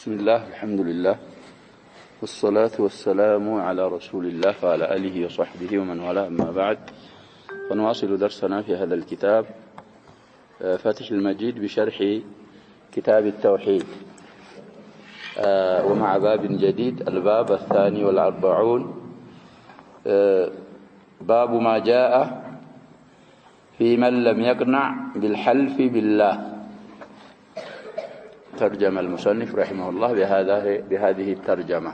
بسم الله الحمد لله والصلاة والسلام على رسول الله وعلى آله وصحبه ومن والاه أما بعد فنواصل درسنا في هذا الكتاب فتح المجيد بشرح كتاب التوحيد ومع باب جديد الباب 42 باب ما جاء في من لم يقنع بالحلف بالله. ترجم المصنف رحمه الله بهذه الترجمة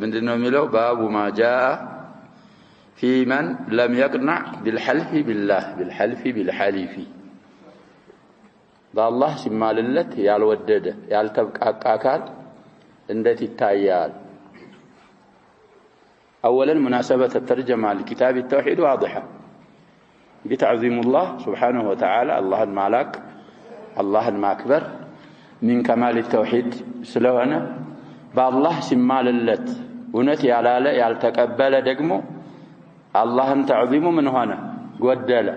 من دنوميلو باب ما جاء في من لم يقنع بالحلف بالله بالحلف بالله سماللت يالودد يالتبقاقال اندت يتايال. اولا مناسبة الترجمة لكتاب التوحيد واضحة بتعظيم الله سبحانه وتعالى الله المالك الله الماكبر من كمال التوحيد سلوانا بالله سماللت ونت يالاله يالتقبل دغمو اللهم تعظيم من هنا غدله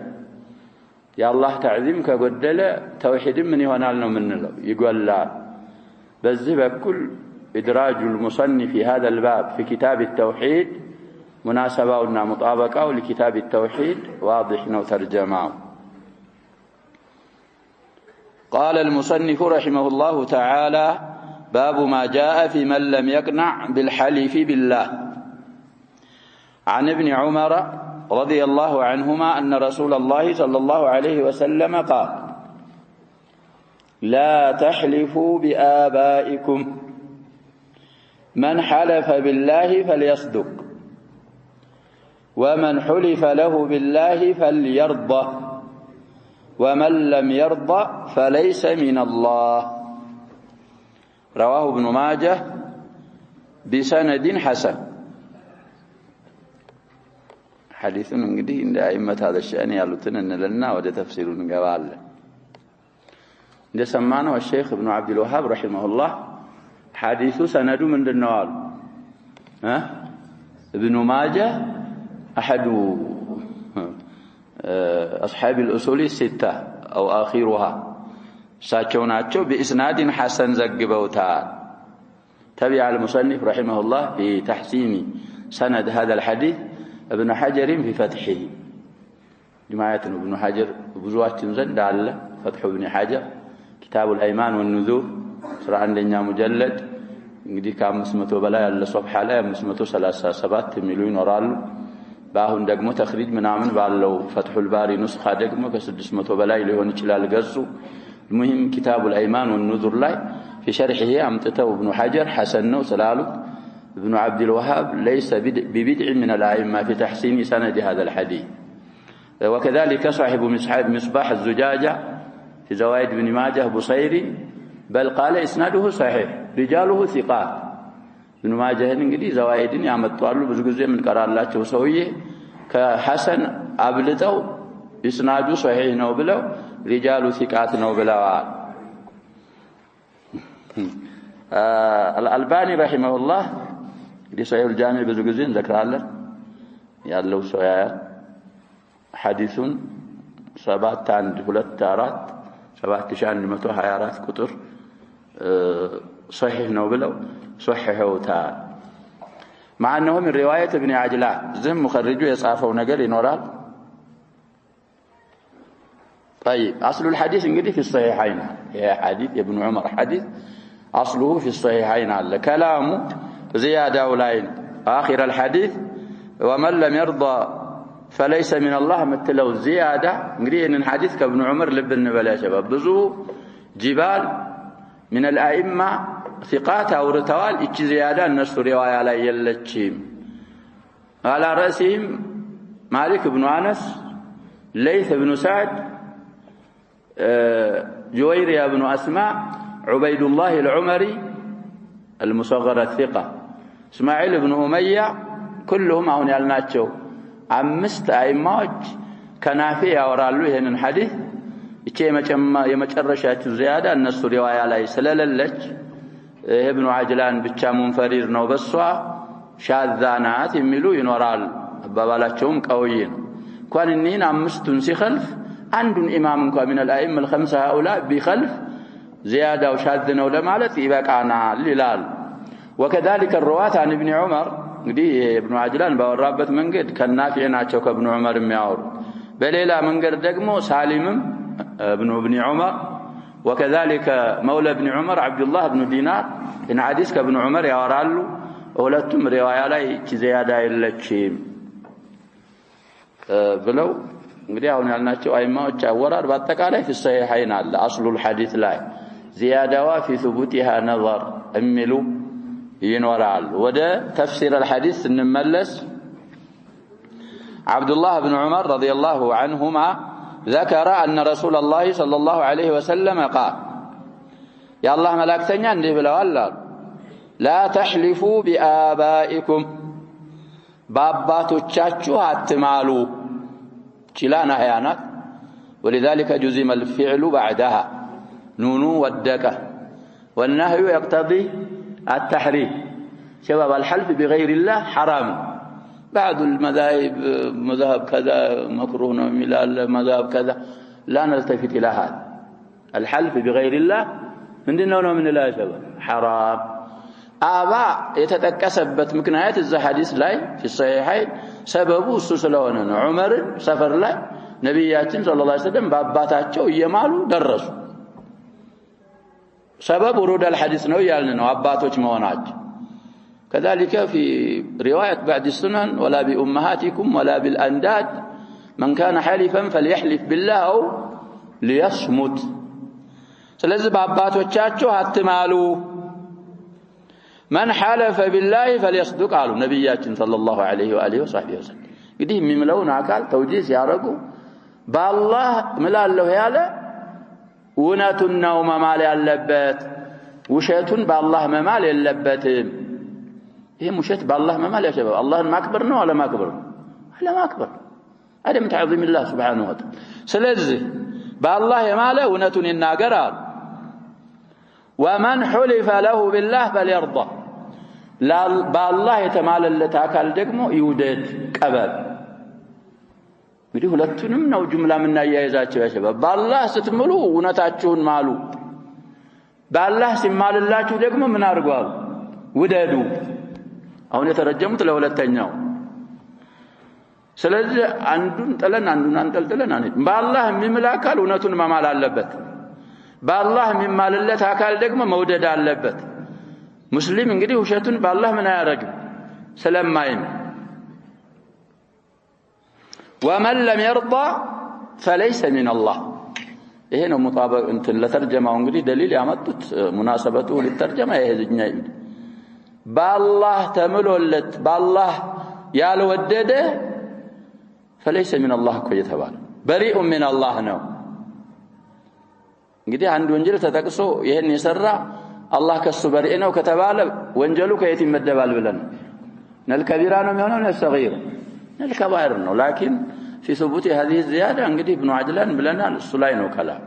يا الله تعظيم كغدله توحيد من يሆናል ነው ምንለው ይጎላል። በዚህ በኩል إدراج المصنف في هذا الباب في كتاب التوحيد مناسبة ومطابقة لكتاب التوحيد واضح وترجمه. قال المصنف رحمه الله تعالى باب ما جاء في من لم يقنع بالحلف بالله. عن ابن عمر رضي الله عنهما أن رسول الله صلى الله عليه وسلم قال لا تحلفوا بآبائكم من حلف بالله فليصدق ومن حلف له بالله فليرضى ومن لم يرضى فليس من الله. رواه ابن ماجه بسند حسن. حديث እንግዲህ እንደ አይመት هذا الشأن ያሉትን እንለና ወደ ተፍሲሩ እንገባለን። እንደሰማነው الشيخ ابن عبد الوهاب رحمه الله حديث سند ምንድነው አሉ ابن ماجه احد أصحاب الأصول الستة أو آخرها ساچوناچو بإسناد حسن زغبوتا. تبع المصنف رحمه الله في تحسين سند هذا الحديث ابن حجر في فتحه. جماعة ابن حجر بزواتين زند على فتح ابن حجر كتاب الأيمان والنذور سرع عندنا مجلد እንግዲህ ከ500 በላይ ያለ ሶፍሐ ላይ 537 ሚሊዮን ወራሉ باهون دغمو تخريج منامن بالو فتح الباري نسخه دغمو ك600 بلاي ليهون يچلال غصو. المهم كتاب الايمان والنذر لاي في شرحه امتته ابن حجر حسن نو سلالو ابن عبد الوهاب ليس ببدع من الائمه في تحسين سند هذا الحديث. وكذلك صاحب مصباح الزجاجه في زوائد ابن ماجه بصيري بل قال اسناده صحيح رجاله ثقات. ابن ماجه እንግዲህ ዘዋይድን ያመጣሉ ብዙ ጊዜ ምን ቀራላቸው ሰውዬ ከሐሰን አብልጠው እስናዱ ሷሂህ ነው ብለው ሪጃሉ ثقات ነው ብለዋል። الألباني رحمه الله እንግዲህ ሷሂህ الجامع ብዙ ጊዜ እንዘክራለን ያለው ሰው ያያል ሐዲሱን 7124 7124 ቁጥር صحيح ነው ብለው صححوتا مع انه من روايه ابن عجلان زم مخرجو يصافو ነገር ይኖራል. طيب اصل الحديث እንግዲህ في الصحيحين يا حديث ابن عمر حديث اصله في الصحيحين على كلامه زياده ولاين اخر الحديث ومن لم يرضى فليس من الله مثله زياده. እንግዲህ ان حديث كابن عمر ልብ እንበል يا شباب ብዙ جبال من الائمه ثقات اورتوال اچ زياده الناس روايه لا يلچيم. على راسهم مالك بن انس ليث بن سعد جويرية بن اسماء عبيد الله العمري المصغر الثقه اسماعيل بن اميه كلهم አሁን ያልናቸው አምስት አይማዎች ከናፊ ያወራሉ ይሄንን ሐዲስ እቺ የመጨረሻችሁ زياده الناس روايه ላይ ስለሌለች ابن عجلان ብቻ منفرد ነው በሷ ሻዛናት የሚሉ ይኖራል አባባላቸውም ቀውይ ነው። እንኳን እነን አምስቱን ሲخلፍ አንዱን ኢማም እንኳን من الائمه الخمسه هؤلاء بخلف زيادة وشاذ ነው ለማለት ይበቃናል ይላል وكذلك الرواة عن ابن عمر እንግዲህ ابن عجلان ባወራበት መንገድ ከናፊዕ ናቸው ከابن عمر የሚያወሩ በሌላ መንገድ ደግሞ ሳሊምም ابن عمر وكذلك مولى ابن عمر عبد الله بن دينار ان حديث كابن عمر ያወራሉ ሁለቱም ሪዋያ ላይ ዚያዳ የለችም ብለው እንግዲህ አሁን ያልናቸው አይማዎች አወራር በአጠቃላይ في الصحيحين አለ اصل الحديث ላይ زيادة في ثبوتها نظر أملوا ينورال وده تفسير الحديث نملس عبد الله بن عمر رضي الله عنهما ذكر أن رسول الله صلى الله عليه وسلم قال يا الله ملاكتني عندي بلا لا تحلفوا بآبائكم باباتو تشاتشو هاتمالو شلانا هيانات ولذلك جزم الفعل بعدها نونو والدكة والنهي يقتضي التحريم شباب الحلف بغير الله حرام بعض المذاهب مذهب كذا مكروه ملال مذهب كذا لا نلتفت إلى هذا الحلف بغير الله من ديننا من الله شباب حرام آباء يتتكسبت مكنايات الزحاديث لاي في الصحيحين سببه السلسلون عمر سفر لاي نبياتين صلى الله عليه وسلم باباتاتشو يمالو درسوا سبب ورود الحديث نو يالنا واباتوچ مهوناج كذلك في روايه بعد السنن ولا بامهاتكم ولا بالانداد من كان حالفا فليحلف بالله او ليصمت ስለዚህ በአባቶቻቸው አትማሉ من حلف بالله فليصدق قالوا ነብያችን ሰለላሁ ዐለይሂ ወአሊሂ ወሰለም እንግዲህ የሚምለውን አካል ተውጂዝ ያረጉ በአላህ ምላለው ያለ እውነቱን ነው መማል ያለበት ውሸቱን በአላህ መማል የለበትም ይሄ ውሸት በአላህ መማል ያሸበ አላህን ማክበር ነው አለ ማክበር አለማክበር አደም ተዓዚም الله سبحانه وتعالى ስለዚህ በአላህ የማለ እውነቱን ይናገራል ومن حلف له بالله فليرضى بالله የተማለለት አካል ደግሞ ይውደድ ቀበል እንግዲህ ሁለቱንም ነው ጁምላ ምን ያያይዛቸው ያሸበ በአላህ ስትምሉ እውነታችሁን ማሉ በአላህ ሲማልላችሁ ደግሞ ምን አርጓል ውደዱ አሁን የተረጀሙት ለሁለተኛው ስለዚህ አንዱን ጥለን አንዱን አንጠልጥለን በአላህ የሚምላካል እውነቱን መማል አለበት በአላህ የሚማልለት አካል ደግሞ መውደድ አለበት ሙስሊም እንግዲህ ውሸቱን በአላህ ምን ያረጋል ስለማይም ومن لم يرضى فليس من الله ይሄ ነው ሙጣበቅ እንትን ለተርጀማው እንግዲህ ደሊል ያመጡት ሙናሰበቱ ለተርጀማ ይሄኛ በአላህ ተምሎለት በአላህ ያልወደደ فليس من الله ከየተባለ بريء من الله ነው እንግዲህ አንድ ወንጀል ተጠቅሶ ይሄን የሰራ አላህ ከሱ በሪእ ነው ከተባለ ወንጀሉ ከየት ይመደባል ብለን ነልከቢራ ነው የሚሆነው ነው ሰጊር الكبائر ነው لكن في ثبوت هذه الزياده እንግዲህ ابن عجلان ብለናል እሱ ላይ ነው ከላም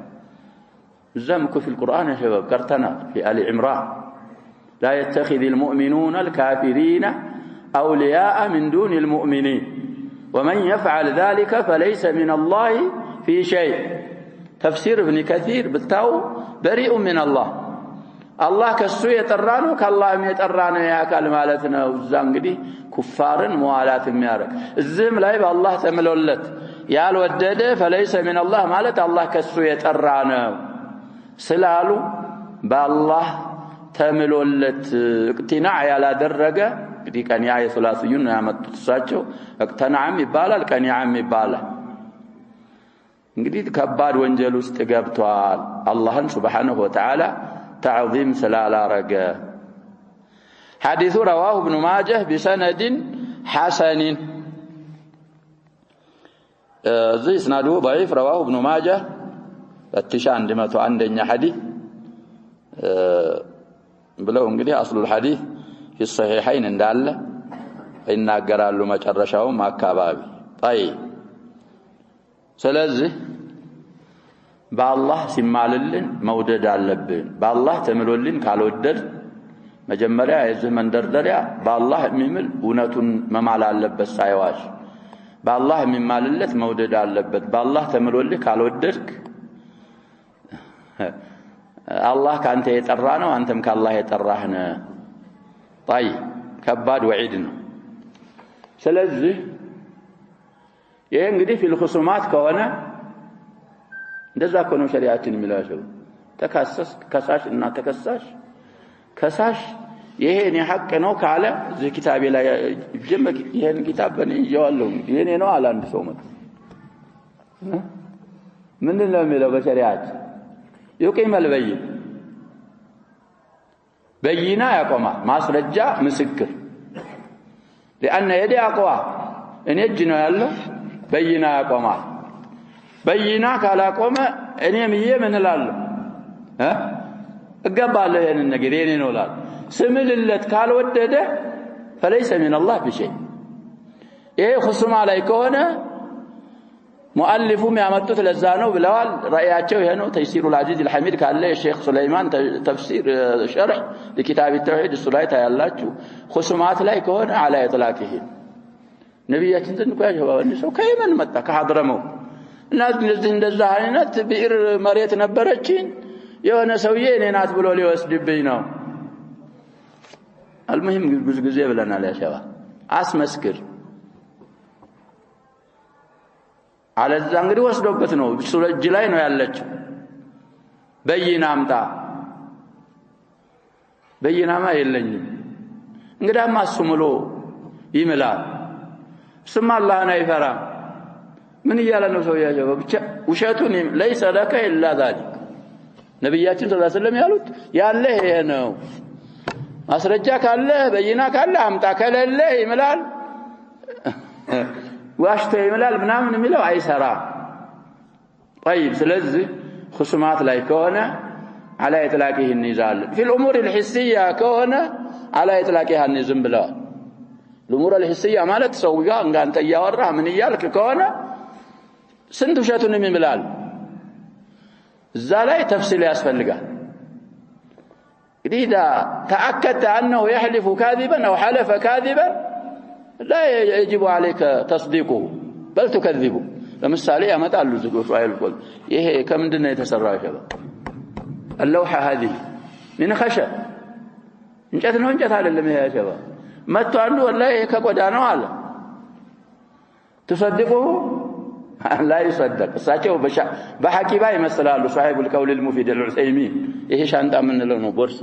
زمك في القرآن يا شباب كرتنا في آل عمران لا يتخذ المؤمنون الكافرين أولياء من دون المؤمنين ومن يفعل ذلك فليس من الله في شيء تفسير ابن كثير بالتو بريء من الله الله كسو يطرانو كالله يطرانو يا كال معناتنا وزا እንግዲህ ኩፋርን ሙዋላት የሚያረግ እዚህም ላይ በአላህ ተምሎለት ያልወደደ فليس من الله ማለት አላህ ከሱ የጠራ ነው ስላሉ በአላህ ተምሎለት እቅቲናዕ ያላደረገ እንግዲህ ቀኒዓ የሱላስዩን ያመጡት እሳቸው እቅተናዕም ይባላል ቀኒዓም ይባላል እንግዲህ ከባድ ወንጀል ውስጥ ገብቷል አላህን Subhanahu Wa Ta'ala تعظيم سلالا رجا حديث رواه ابن ماجه بسند حسن زي اسناده ضعيف رواه ابن ماجه التشان دمته عندنا حديث بلو እንግዲህ اصل الحديث في الصحيحين እንዳለ ይናገራሉ መጨረሻውም አካባቢ طيب ስለዚህ በአላህ ሲማልልን መውደድ አለብን በአላህ ተምሎልን ካልወደድ መጀመሪያ የዚህ መንደርደሪያ በአላህ የሚምል እውነቱን መማል አለበት ሳይዋሽ በአላህ የሚማልለት መውደድ አለበት በአላህ ተምሎልህ ካልወደድክ الله كانت يطرانا وانتم كالله يطراهنا طيب ከባድ ወዒድ ነው ስለዚህ ይሄ እንግዲህ في الخصومات ከሆነ እንደዛ ከሆነ ሸሪዓችን የሚላቸው ተካሰስ ከሳሽ እና ተከሳሽ ከሳሽ ይሄ እኔ ሐቅ ነው ካለ እዚህ ኪታቤ ላይ ጀመክ ይሄን ኪታብ በኔ ይያለው የኔ ነው አለ አንድ ሰው ማለት ምን ነው የሚለው በሸሪዓችን يقيم البين بينا يقوما ማስረጃ ምስክር لأن يدي أقوى إن يجنو يالله بينا يقوما بينا كالا قوما إن يميه من الالله اقبال له ين النقر ينين ولاد سمل اللت كال ودده فليس من الله بشيء إيه خصم عليك هنا مؤلفهم يعمدوا لزانوا بلوال رأياتهم هنا تيسير العزيز الحميد قال له الشيخ سليمان تفسير شرح لكتاب التوحيد السلايت يالله خصومات لا يكون على إطلاقه نبيات تنكو يا شباب النساء كيمن متى كحضرموا الناس نزين دزاهنات بئر مريت نبرتشين يونا سويين ناس بلو لي واسدبينا المهم جزء بلنا يا شباب اسمسكر على الزنجري وسدوبت ነው ሱረጅ ላይ ነው ያለችው በይና አምጣ በይናማ የለኝም እንግዳማ አስሙሎ ይምላል ስማ አላህን አይፈራ ምን ይያለ ነው ሰው ያጀበ ብቻ ውሸቱን ليس لك الا ذلك ነብያችን ሰለላሁ ዐለይሂ ወሰለም ያሉት ያለ ይሄ ነው ማስረጃ ካለ በይና ካለ አምጣ ከሌለ ይምላል واشته يملال ምናምን የሚለው አይሰራ طيب ስለዚህ خصومات ላይ ከሆነ على اطلاقه النزال في الامور الحسيه ከሆነ على اطلاقها النزم ብለው الامور الحسيه ማለት ሰው ጋር እንጋንተ ያወራ ምን ይያልክ ከሆነ ስንት ውሸቱን የሚምላል እዛ ላይ ተፍሲል ያስፈልጋል እንግዲህ ዳ ተአከተ انه يحلف كاذبا او حلف كاذبا لا يجب عليك تصديقه بل تكذبه لمثال يمطالو زغوف አይልቆል ይሄ ከምንድነው የተሰራው ይችላል اللوحه هذه من خشب እንጨት ነው እንጨት አይደለም ይሄ ያሸባ መጥቶ አንዱ ወላሂ ከቆዳ ነው አለ تصدقه لا يصدق እሳቸው በሐቂባ ይመስላሉ صاحب القول المفيد العثيمين ይሄ ሻንጣ ምን ነው ቦርሳ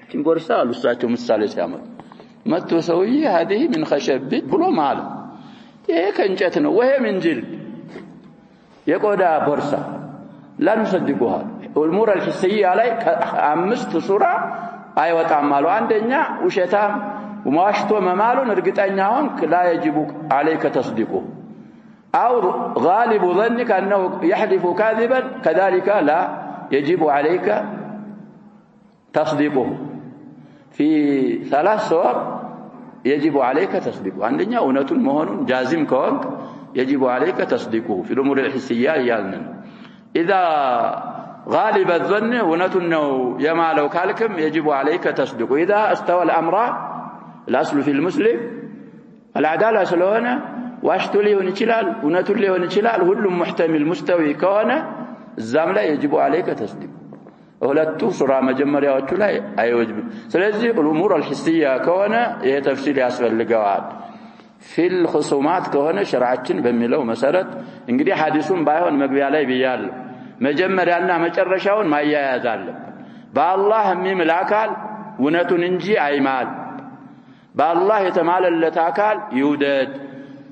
ቲም ቦርሳ አሉ እሳቸው ምሳሌ ሲያመጡ መጥቶ ሰውዬ هذه من خشب ብሎ ማለት ይሄ ከእንጨት ነው ወይ ምንጅል የቆዳ ቦርሳ لا نصدقها والامور الحسيه ላይ አምስት ሱራ አይወጣም አሉ አንደኛ ውሸታም ወማሽቶ መማሉን እርግጠኛ ሆንክ لا يجب عليك تصديقه او غالب ظنك انه يحلف كاذبا كذلك لا يجب عليك تصديقه في ثلاث صور يجب عليك تصديقه عندنا اونتون مهونون جازم كونك يجب عليك تصديقه في الامور الحسيه يالنا اذا غالب الظن اونتون يما لو كالكم يجب عليك تصديقه اذا استوى الامر الاصل في المسلم العداله سلونه واشتو ليون يچلال اونتون ليون يچلال ሁሉም محتمل مستوي كونه الزام لا يجب عليك تصديقه ሁለቱ ሱራ መጀመሪያዎቹ ላይ አይወጅም ስለዚህ الامور الحسيه ከሆነ ይሄ ተፍሲል ያስፈልገዋል في الخصومات ከሆነ ሸርዓችን በሚለው መሰረት እንግዲህ ሐዲሱን ባይሆን መግቢያ ላይ ብያል መጀመሪያና መጨረሻውን ማያያዝ አለ በአላህ የሚምል አካል እውነቱን እንጂ አይማል በአላህ የተማለለት አካል ይውደድ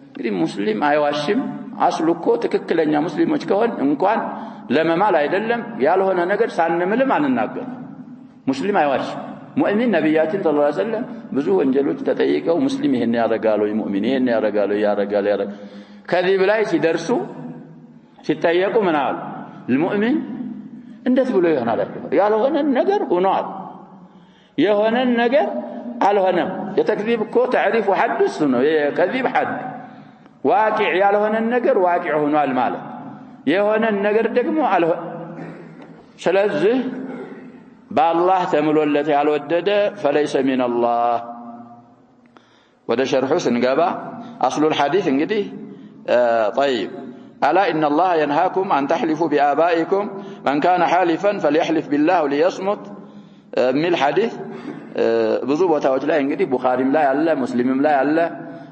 እንግዲህ ሙስሊም አይዋሽም አስሉኮ ትክክለኛ ሙስሊሞች ከሆነ እንኳን ለመማል አይደለም ያልሆነ ነገር ሳንምልም አንናገር ሙስሊም አይዋሽ ሙእሚን ነብያችን ሰለላሁ ዐለይሂ ወሰለም ብዙ ወንጀሎች ተጠይቀው ሙስሊም ይሄን ያረጋሉ ሙእሚን ይሄን ያረጋሉ ያረጋሉ ከዚህ ላይ ሲደርሱ ሲጠየቁ ምን አሉ المؤمن እንዴት ብሎ ይሆናል ያልሆነ ነገር ሆኗል የሆነ ነገር አልሆነም የተክذب እኮ تعريف حدث ነው የከذب حد واقع ያልሆነ ነገር واقع ሆኗል ማለት የሆነ ነገር ደግሞ አልሆነ ስለዚህ بالله ተምሎለት ያልወደደ فليس من الله ወደ ሸርሑ ስንገባ اصل الحديث እንግዲህ طيب الا ان الله ينهاكم ان تحلفوا بآبائكم من كان حالفا فليحلف بالله وليصمت من الحديث ብዙ ቦታዎች ላይ እንግዲህ ቡኻሪም ላይ አለ ሙስሊምም ላይ አለ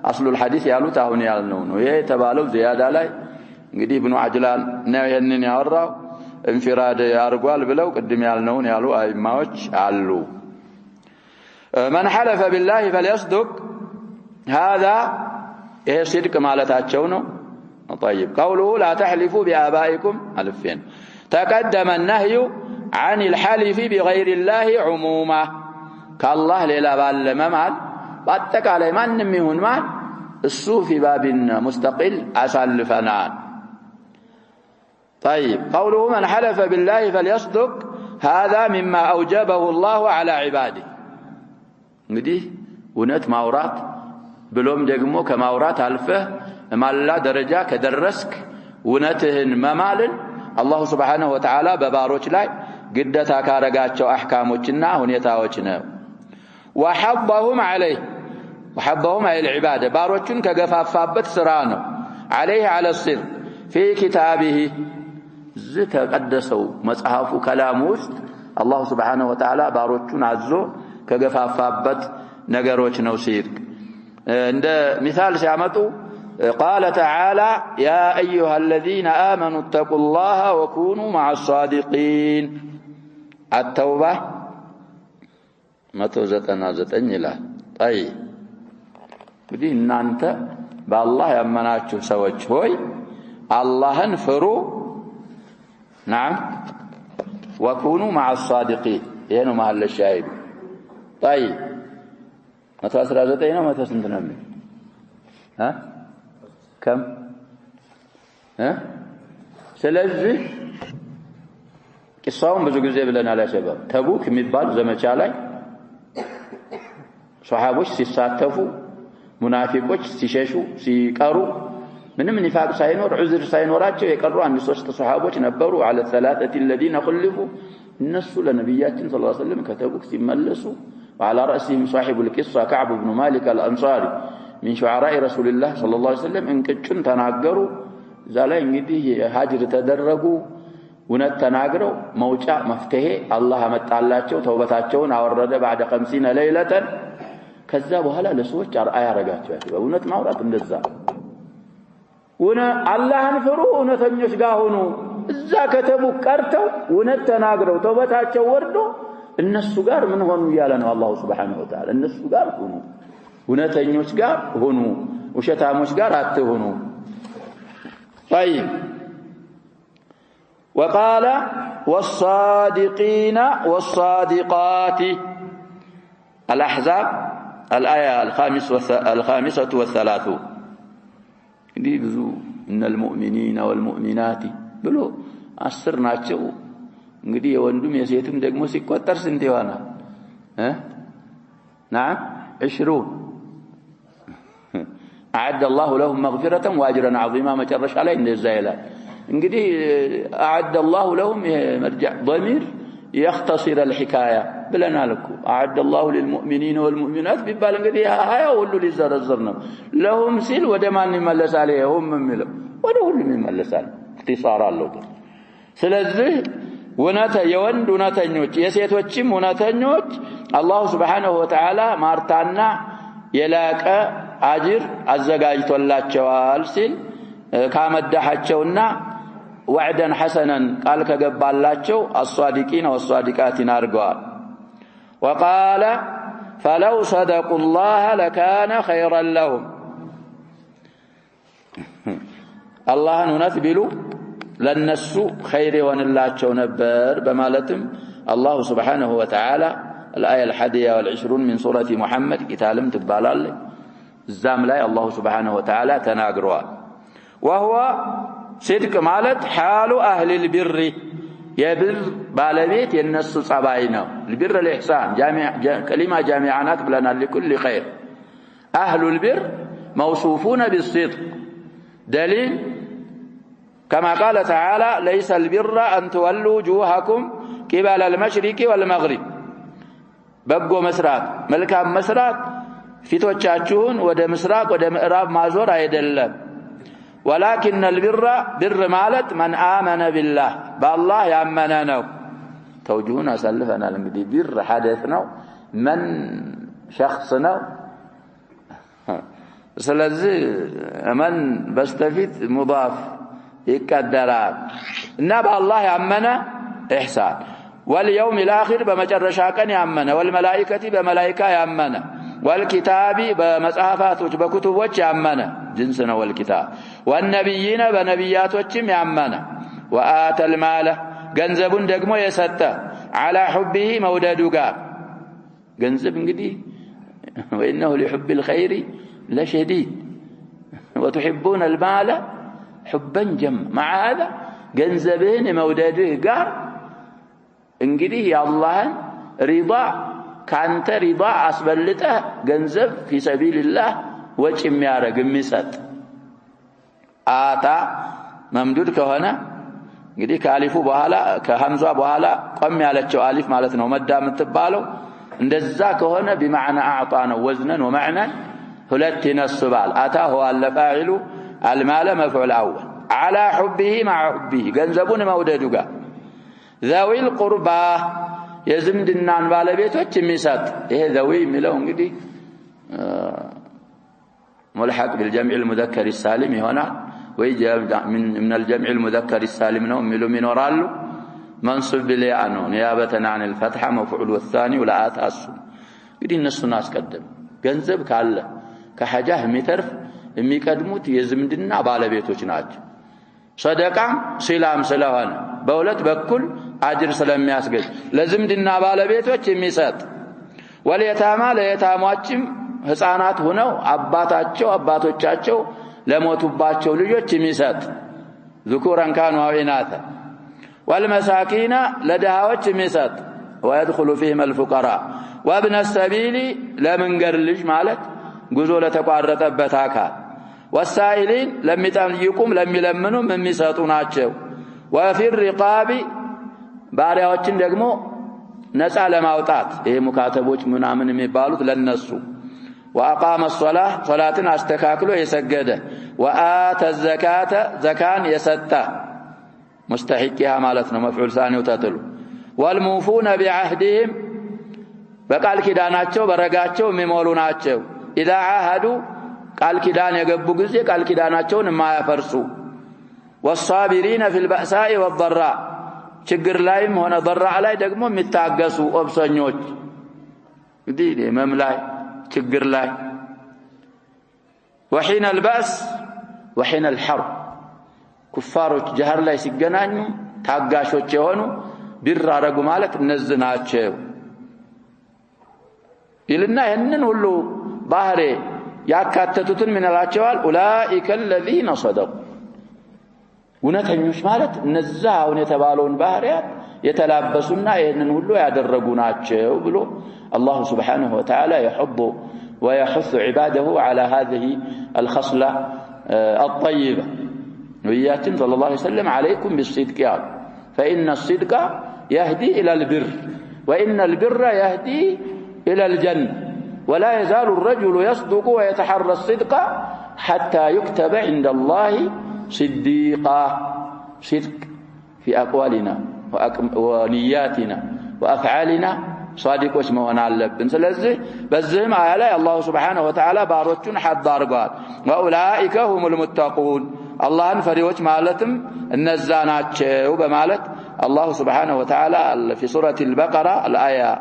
አስሉ الحديث ያሉት አሁን ያልነው ነው ይሄ የተባለው ዚያዳ ላይ እንግዲህ ኢብኑ አጅላን ነው ይሄንን ያወራው انفراد ያርጓል ብለው ቅድም ያልነውን ያሉ አይማዎች አሉ من حلف بالله فليصدق هذا ይሄ صدق ማለታቸው ነው طيب قوله لا تحلفوا بآبائكم الفين تقدم النهي عن الحلف بغير الله عموما كالله ሌላ ባለ መማል በአጠቃላይ ማንንም ይሁን ማን እሱ في باب مستقل አሳልፈናል طيب قوله من حلف بالله فليصدق هذا مما أوجبه الله على عباده እንግዲህ እውነት ማውራት ብሎም ደግሞ ከማውራት አልፈህ ማላ ደረጃ ከደረስክ እውነትህን መማልን አላህ Subhanahu Wa Ta'ala በባሮች ላይ ግዴታ ካረጋቸው አህካሞችና ሁኔታዎች ነው وحضهم عليه وحضهم على العباده ባሮቹን ከገፋፋበት ስራ ነው عليه على الصدق في كتابه ዝተቀደሰው መጽሐፉ ከላሙ ውስጥ አላህ Subhanahu Wa Ta'ala ባሮቹን አዞ ከገፋፋበት ነገሮች ነው ሲድቅ እንደ ሚሳል ሲያመጡ قال تعالى يا ايها الذين امنوا اتقوا الله وكونوا مع الصادقين التوبه 199 ይላል طيب እንግዲህ እናንተ በአላህ ያመናችሁ ሰዎች ሆይ አላህን ፍሩ نعم وكونوا مع الصادقين ይሄ ነው መሐል الشاهد طيب 119 ነው 100 ስንት ነው ها كم ስለዚህ ቂሳውን ብዙ ጊዜ ብለናል ያሸባብ ተቡክ የሚባል ዘመቻ ላይ ሷሃቦች ሲሳተፉ ሙናፊቆች ሲሸሹ ሲቀሩ ምንም ንፋቅ ሳይኖር ዑዝር ሳይኖራቸው የቀሩ አንድ ሶስት ሷሃቦች ነበሩ على الثلاثه الذين خلفوا እነሱ ለነብያችን ሰለላሁ ዐለይሂ ወሰለም ከተቡክ ሲመለሱ وعلى رأسهم صاحب القصة كعب بن مالك الأنصاري من شعراء رسول الله صلى الله عليه وسلم እንቅጭን ተናገሩ ዛላ እንግዲህ ሀጅር ተደረጉ እውነት ተናግረው መውጫ መፍትሄ አላህ አመጣላቸው ተውበታቸውን አወረደ بعد 50 ليله ከዛ በኋላ ለሰዎች አርአያ ያረጋቸው እውነት ማውራት እንደዛ አላህን ፍሩ እውነተኞች ጋር ሆኑ እዛ ከተቡ ቀርተው እውነት ተናግረው ተውበታቸው ወርዶ እነሱ ጋር ምን ሆኑ ይያለ ነው አላህ Subhanahu Wa Ta'ala እነሱ ጋር ሆኑ እውነተኞች ጋር ሆኑ ውሸታሞች ጋር አትሆኑ طيب وقال والصادقين والصادقات الأحزاب الآية الخامسة والثلاثون دي بزو إن المؤمنين والمؤمنات بلو أسر ناتشو እንግዲህ የወንዱም የሴቱም ደግሞ ሲቆጠር ስንት ይሆናል نعم 20 أعد الله لهم مغفرة وأجرا عظيما መጨረሻ ላይ እንደዛ ይላል እንግዲህ أعد الله لهم مرجع ضمير يختصر الحكاية ብለናል እኮ أعد الله للمؤمنين والمؤمنات ቢባል እንግዲህ ሃያ ሁሉ ሊዘረዘር ነው ለሁም ሲል ወደ ማን ይመለሳል ይሁም የሚለው ወደ ሁሉም ይመለሳል اختصار አለው ስለዚህ ወናተ የወንድ ወናተኞች የሴቶችም ወናተኞች አላህ Subhanahu Wa Ta'ala ማርታና የላቀ አጅር አዘጋጅቶላቸዋል ሲል ካመዳሐቸውና وعدا حسنا قال ከገባላቸው الصادقين والصادقات አርገዋል وقال فلو صدقوا الله لكان خيرا لهم اللهن እውነት ቢሉ ለነሱ خير ይሆንላቸው ነበር በማለትም الله سبحانه وتعالى الآية 21 من سورة محمد كتالم تبالال الزام لا الله سبحانه وتعالى تناقروا وهو صدق مالت حال أهل البر يبر بالبيت ينسو صباينا البر الإحسان كلمة جامعانات بلنا لكل خير أهل البر موصوفون بالصدق دليل كما قال تعالى ليس البر أن تولوا وجوهكم قبل المشرق والمغرب بقوا مسراق ملكام مسراق ፊቶቻችሁን ወደ ምስራቅ ወደ ምዕራብ ማዞር አይደለም ولكن البر بر مالت من آمن بالله بالله يأمننا توجهنا سلفنا لنقدي بر حدثنا من شخصنا سلازي من بستفيد مضاف يقدرات نبى الله يأمنا إحسان واليوم الآخر بمجرشا كان يأمنا والملائكة بملائكة يأمنا والكتاب بمصحفات وبكتب يأمنا جنسنا والكتاب والنبيين بنبيات وجم يأمنا وآتى المال ገንዘቡን ደግሞ የሰጠ على حبه መውደዱጋ ገንዘብ እንግዲህ وانه لحب الخير لشديد وتحبون المال حبا جم مع هذا ገንዘብህን መውደድህ ጋር እንግዲህ የአላህን ሪዳ ካንተ ሪዳ አስበልጠህ ገንዘብ في سبيل الله ወጪ የሚያረግ የሚሰጥ አታ መምዱድ ከሆነ እንግዲህ ከአሊፉ በኋላ ከሐምዛ በኋላ ቆም ያለችው አሊፍ ማለት ነው መዳ የምትባለው እንደዛ ከሆነ بمعنى اعطى ነው وزنا ومعنى ሁለት ይነስባል አታ هو الفاعل المال مفعول اول على حبه مع حبه ገንዘቡን መውደዱ ጋር ذوي القربى የዝምድናን ባለቤቶች የሚሰጥ ይሄ ذوي የሚለው እንግዲህ ملحق بالجمع المذكر السالم هنا من الجمع المذكر السالم ነው የሚሉ ይኖራሉ منصوب بالياء ነው نيابة عن الفتحة مفعول والثاني ولا አታሱ እንግዲህ እነሱን አስቀድም ገንዘብ ካለ ከሐጃህ የሚተርፍ የሚቀድሙት የዝምድና ባለቤቶች ናቸው ሰደቃ ሲላም ስለሆነ በሁለት በኩል አጅር ስለሚያስገኝ ለዝምድና ባለቤቶች የሚሰጥ ወለየታማ ለየታማዎችም ህፃናት ሆነው አባቶቻቸው ለሞቱባቸው ልጆች የሚሰጥ ذكورا كانوا أو إناثا والمساكين لدهاوች የሚሰጥ ويدخل فيهم الفقراء وابن السبيل ለመንገድ ልጅ ማለት ጉዞ ለተቋረጠበት አካል والسائلين ለሚጠይቁም ለሚለምኑም የሚሰጡ ናቸው وفي الرقاب ባሪያዎችን ደግሞ ነፃ ለማውጣት ይሄ ሙካተቦች ምናምን የሚባሉት ለነሱ وأقام الصلاة صلاة استكاكله يسجده وآتى الزكاة زكاة يسته مستحقها مالتنا مفعول ثاني وتتلو والموفون بعهدهم بقال كداناتشو برقاتشو ميمولوناتشو إذا عاهدوا قال كدان يقبوا قزي قال كداناتشو ما يفرسوا والصابرين في البأساء والضراء شقر لايم هنا ضراء لاي دقموا متاقسوا أبصنيوش دي مملاي شقر لاي وحين البأس وحين الحرب كفاروች جهر ላይ ሲገናኙ ታጋሾች የሆኑ ቢራ ረጉ ማለት እነዚህ ናቸው ይልና ይሄንን ሁሉ ባህሪ ያካተቱትን ምን አላቸዋል ኡላኢከ الذين صدقوا እውነተኞች ማለት እነዛ አሁን የተባለውን ባህሪያት የተላበሱና ይሄንን ሁሉ ያደረጉ ናቸው ብሎ الله سبحانه وتعالى يحض ويحث عباده على هذه الخصلة الطيبة وياتم صلى الله عليه وسلم عليكم بالصدق فإن الصدق يهدي إلى البر وإن البر يهدي إلى الجنة ولا يزال الرجل يصدق ويتحرى الصدق حتى يكتب عند الله صديقا صدق في أقوالنا ونياتنا وأفعالنا صادقوش መሆን አለብን ስለዚህ በዚህም አያ ላይ አላህ Subhanahu Wa Ta'ala ባሮቹን ሐድ አድርጓል ወኡላኢከ ሁሙል ሙተቁን አላህን ፈሪዎች ማለትም እነዛ ናቸው በማለት አላህ Subhanahu Wa Ta'ala في سورة البقرة الآية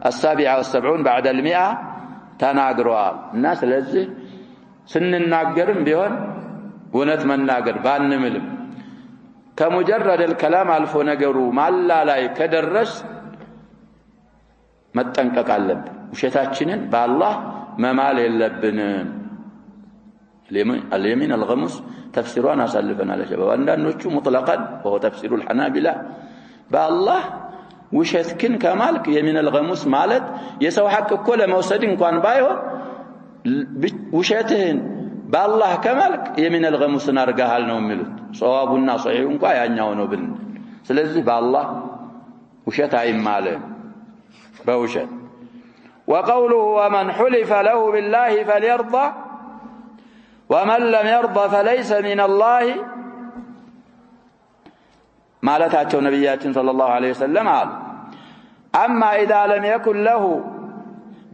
77 بعد 100 ተናግሯል እና ስለዚህ ስንናገርም ቢሆን እውነት መናገር ባንምልም ከሙጀረድ الكلام አልፎ ነገሩ ማላ ላይ ከደረስ መጠንቀቅ አለብን ውሸታችንን በአላህ መማል የለብንም اليمين الغموس تفسيرنا سلفنا على شباب አንዳንዶቹ مطلقا وهو تفسير الحنابلة بالله ውሸትክን ከማልክ يمين الغموس ማለት የሰው ሐቅ እኮ ለመውሰድ እንኳን ባይሆን ውሸትህን بالله ከማልክ يمين الغموس አርጋሃል ነው የሚሉት ሷዋቡና ሷሂሁ እንኳን ያኛው ነው ብን ስለዚህ بالله ውሸት አይማልም بوشت وقوله ومن حلف له بالله فليرضى ومن لم يرضى فليس من الله مالتاቸው ነብያችን صلى الله عليه وسلم قال أما إذا لم يكن له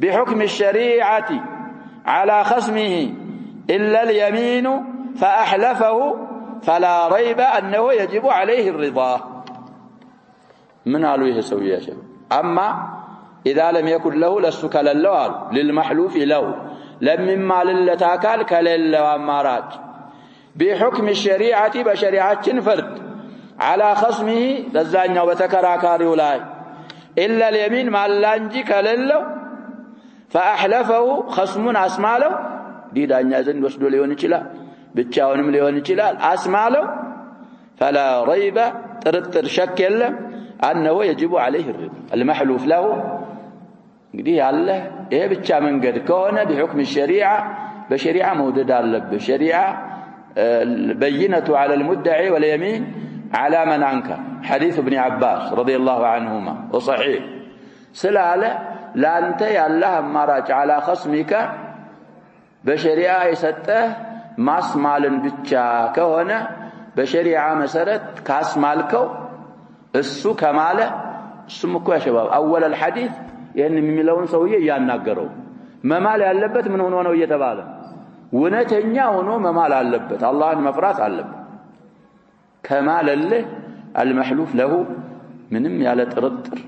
بحكم الشريعة على خصمه إلا اليمين فأحلفه فلا ريب أنه يجب عليه الرضا من قالوا يسوي يا شباب أما إذا لم يكن له لسك لله للمحلوف له لمما للتاكال كلله أمارات بحكم الشريعة بشريعة فرد على خصمه لزانيا وتكراكاري ولاي إلا اليمين ما لانجي كلله فأحلفه خصم أسماله دي دانيا زند وسدو ليون يچلا ብቻውንም ሊሆን ይችላል አስማለው فلا ريب ጥርጥር ሸክ የለም أنه يجب عليه الرضا المحلوف له እንግዲህ ያለ ይሄ ብቻ መንገድ ከሆነ بحكم الشريعة بشريعة مودد አለበት شريعة بينة على المدعي واليمين على من أنكر حديث ابن عباس رضي الله عنهما وصحيح سلاله لا أنت يالله مراج على خصمك بشريعة يسته ማስማልን ብቻ ከሆነ በሸሪዓ መሰረት ካስማልከው እሱ ከማለ እሱም እኮ ያሸባብ اول الحديث ይሄን የሚለውን ሰውዬ ያናገረው መማል ያለበት ምን ሆኖ ነው እየተባለ ወነተኛ ሆኖ መማል አለበት አላህን መፍራት አለበት ከማለልህ المحلوف له ምንም ያለ ጥርጥር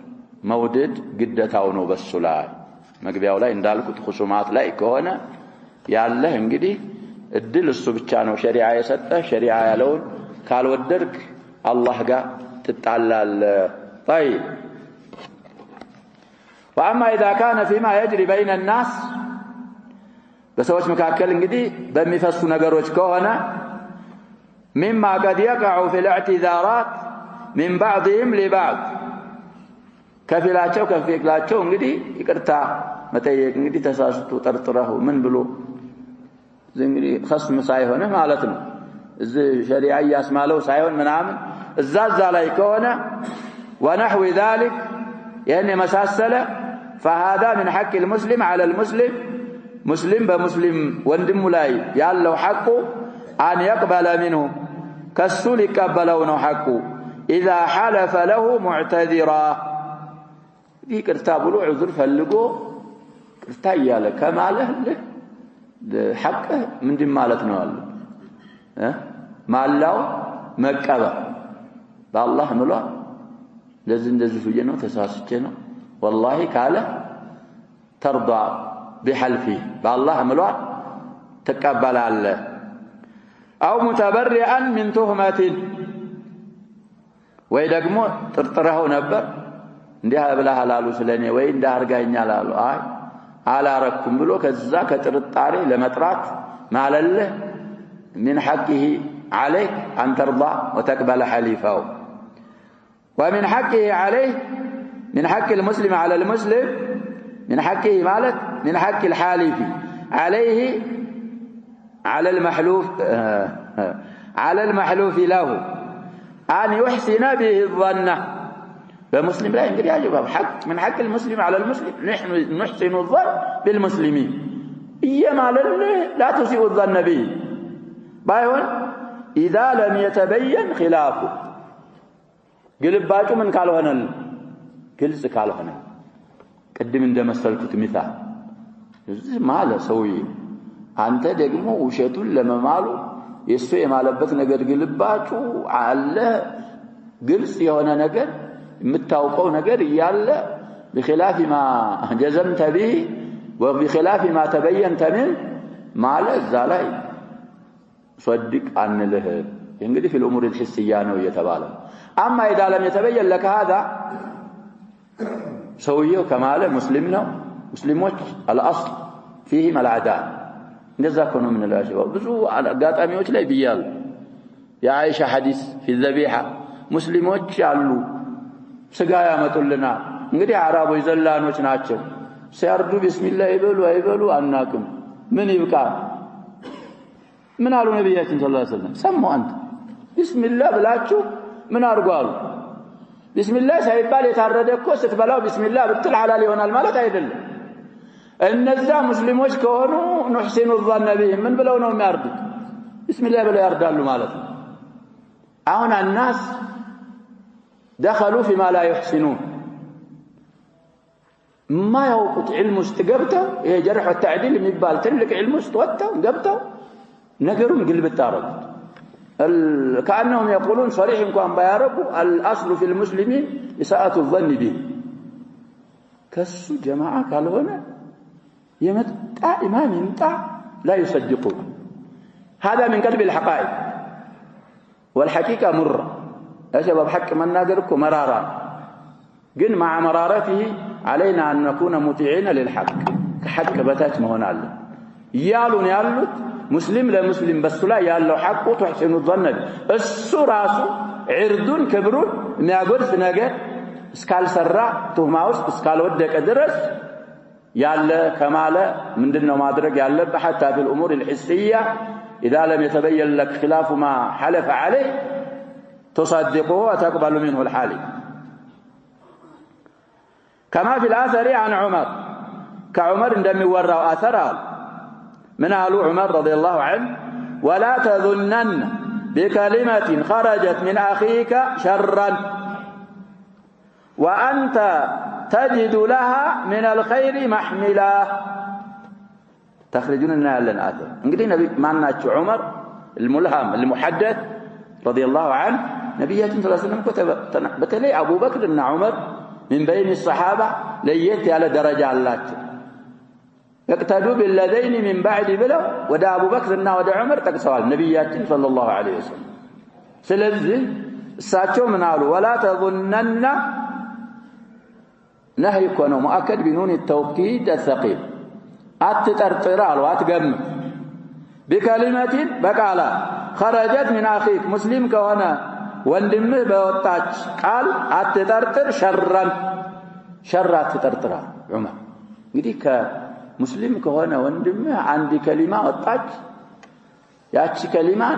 መውደድ ግዴታው ነው በሱ ላይ መግቢያው ላይ እንዳልኩት ኹሱማት ላይ ከሆነ ያለህ እንግዲህ الدل السبتان وشريعة يسطه شريعة يلون قال ودرك الله قا تتعلى طيب وأما إذا كان فيما يجري بين الناس بسوش مكاكل انقدي بمفسو نقروش كوهنا مما قد يقع في الاعتذارات من بعضهم لبعض كفلاتشو كفيكلاتشو انقدي يقرتا متى انقدي تساستو ترطره من بلو زنجري خصم سايهونه مالتنا شريعة يسمالو سايهون منامن الزازة لايكونا ونحو ذلك يعني مساسلة فهذا من حق المسلم على المسلم مسلم بمسلم وندم لاي يالله حقه أن يقبل منه كالسول يقبلونه حقه إذا حلف له معتذرا دي كرتابلو عذر فلقو كرتايا لك كماله له حقه من دم مالتنا والله مالاو مكبا بالله ملوا لازم سوجنو تساسچنو والله قال ترضى بحلفه بالله ملوا تقبل الله او متبرئا من تهمه ወይ ደግሞ ጥርጥራው ነበር እንዲህ ብለሃላሉ ስለኔ ወይ እንዳርጋኛላሉ አይ አላረኩም ብሎ ከዛ ከጥርጣሬ ለመጥራት ማለልህ من حقه عليك أن ترضى وتقبل حليفه ومن حقه عليه من حق المسلم على المسلم من حقه مالك من حق الحالف عليه على المحلوف له أن يحسن به الظن بمسلم لا ينقل يا جباب حق من حق المسلم على المسلم نحن نحسن الظن بالمسلمين إيما لا تسيء الظن به بايون إذا لم يتبين خلافه قلباته من قالوا هنا قلت قالوا هنا قدم عند مسألة مثال ما له سوي أنت دقمه وشيتون لما ماله يسوي مالبت نجر قلباته على قلت يهونا نجر متوقعوا نجر يلا بخلاف ما جزمت به وبخلاف ما تبينت منه ما له الزلاي صدق عن له ينقدي في الأمور الحسية ويتبالى أما إذا لم يتبين لك هذا سويه كماله مسلمنا مسلموش الأصل فيهم العداء نزاكنا من الأشياء بزو على قاطعميوش لا بيال يا عائشة حديث في الذبيحة مسلموش يعلو سقايا متلنا نقدي عرابو يزلانوش ناتشو سيردو بسم الله يبلو أناكم من يبقى من قالوا نبياتنا صلى الله عليه وسلم سموا أنت بسم الله بلاتشو من أرقالوا بسم الله سيبال يتعرض يكو ستبلاو بسم الله بتل حلال يهون المالك أيضا እነዛ ሙስሊሞች ከሆኑ نحسن الظن بهم ምን ብለው ነው የሚያርዱት ቢስሚላህ ብለው ያርዳሉ ማለት ነው አሁን الناس دخلوا فيما لا يحسنون ما يوقت علم استقبته ይሄ ጀርህ ወተዕዲል የሚባል ትልቅ علم ወጥተው ገብተው ነገሩን ግልብጥ አረጉት كأنهم يقولون صريح እንኳን ባያረጉ الأصل في المسلمين إساءة الظن به ከሱ ጀማዓ ካልሆነ يمتع إمام يمتع لا يصدقون هذا من قلب الحقائق والحقيقة مرة يا شباب حق من ناقركم مرارا قل مع مرارته علينا أن نكون مطيعين للحق كحق بتات مهنا له يالون يالوت مسلم لمسلم بس لا يالو حقه تحسن الظن السراس عردون كبرون ما يقول في نجار اسكال سرع تهماوس اسكال ودك درس ياله كماله من دنا ما درك ياله حتى في الأمور الحسية إذا لم يتبين لك خلاف ما حلف عليه تصدقه وتقبل منه الحالي كما في الآثر عن عمر كعمر عندما يورى آثره من آل عمر رضي الله عنه ولا تظنن بكلمة خرجت من أخيك شرا وأنت تجد لها من الخير محملا تخرجون لنا لنا آثر انقدي نبي معنا عمر الملهم المحدث رضي الله عنه نبيات صلى الله عليه وسلم كتب بتلي أبو بكر بن عمر من بين الصحابة ليت على درجة الله يقتدوا بالذين من بعد بلو ودا أبو بكر ودا عمر تقسوا النبيات صلى الله عليه وسلم سلذي ساتشو من قالوا ولا تظنن نهي يكون مؤكد بنون التوكيد الثقيل أتترطرال وأتقم بكلمة بقالا خرجت من أخيك مسلم كوانا وندمه بوطاج قال أتترطر شرا تترطرال عمر يديك مسلم كوانا وندمه عندي كلمة وطاج ياتش كلمة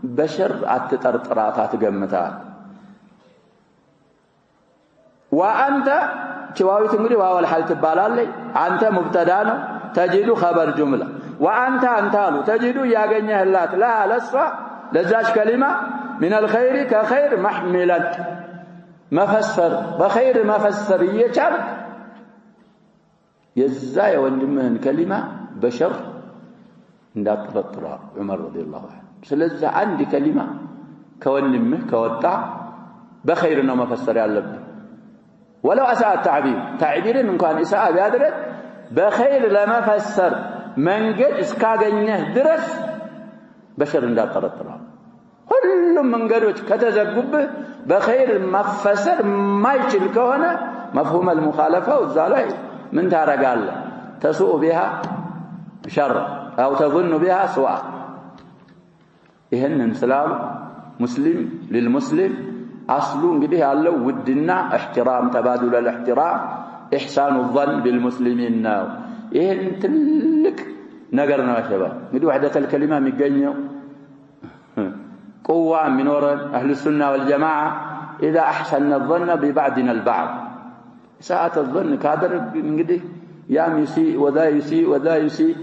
بشر أتترطرات أتقمتال وأنت شواوي تنقلي وهو الحال تبالالي أنت مبتدانا تجد خبر جملة وأنت أنتالو تجد ياغنيه اللات لا لسا لزاش كلمة من الخير كخير محملا مفسر بخير مفسر يجر يزاي وندمهن كلمة بشر اندات تفطرها عمر رضي الله عنه سلزا عندي كلمة كوندمه كوطع بخير انه مفسر يالبه ولو أساء التعبير تعبيرين إن كان إساءة بيادرت بخير لما فسر من قد إسكاقنيه درس بشر اندار طرطرا كل من قدوش كتزقبه بخير مفسر ما يشل كونه مفهوم المخالفة والزالي من تارق الله تسوء بها شر أو تظن بها سواء إهن انسلام مسلم للمسلم أصلون قديه الله ودنا احترام تبادل الاحترام إحسان الظن بالمسلمين إيه تلك نقرنا يا شباب قد وحدة الكلمة مقنية قوة من وراء أهل السنة والجماعة إذا أحسن الظن ببعضنا البعض ساعة الظن كادر من قديه يام يسيء وذا يسيء وذا يسيء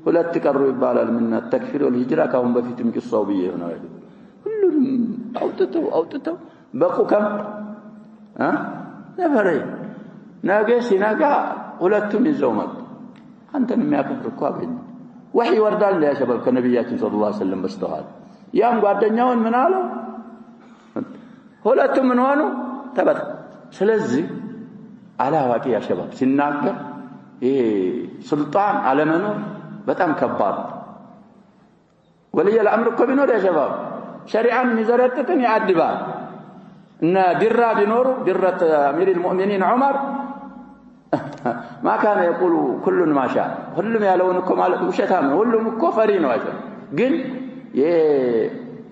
ولا تكرروا إبالا من التكفير والهجرة كهم بفتمك الصوبية هنا كلهم أوتتوا بقوا كم نفرين ناقسي ناقا ولدتم الزومات أنت من يكفر كوابين وحي وردان يا شباب كنبيات صلى الله عليه وسلم باستغال يام قادنيون من آله ولدتم من وانو تبت سلزي على واقع يا شباب سناقا سلطان على منور بتام كبار ولي الأمر كبينور يا شباب شريعة مزارتكن يعدبان إن درة بنور درة أمير المؤمنين عمر ما كان يقول كل ما شاء كل ما يلونكم على وشتام كلهم كفرين واجب قل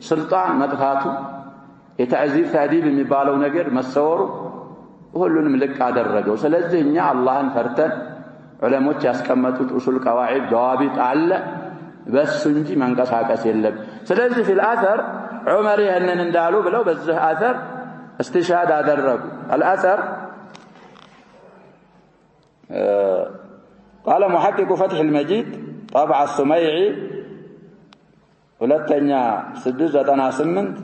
سلطان مدفاتو يتعذيب تعذيب የሚባለው ነገር መሰወሩ ሁሉንም ልቅ አደረገው ስለዚህ እኛ አላህን ፈርተን ዑለሞች ያስቀመጡት ኡሱል ቀዋዒድ ضوابط አለ በሱ እንጂ መንቀሳቀስ የለም ስለዚህ في الاثر عمر ይሄንን እንዳሉ ብለው በዚህ አثر استشهاد አደረጉ الاثر قال محقق فتح المجيد طبع السميعي ولتنيا 698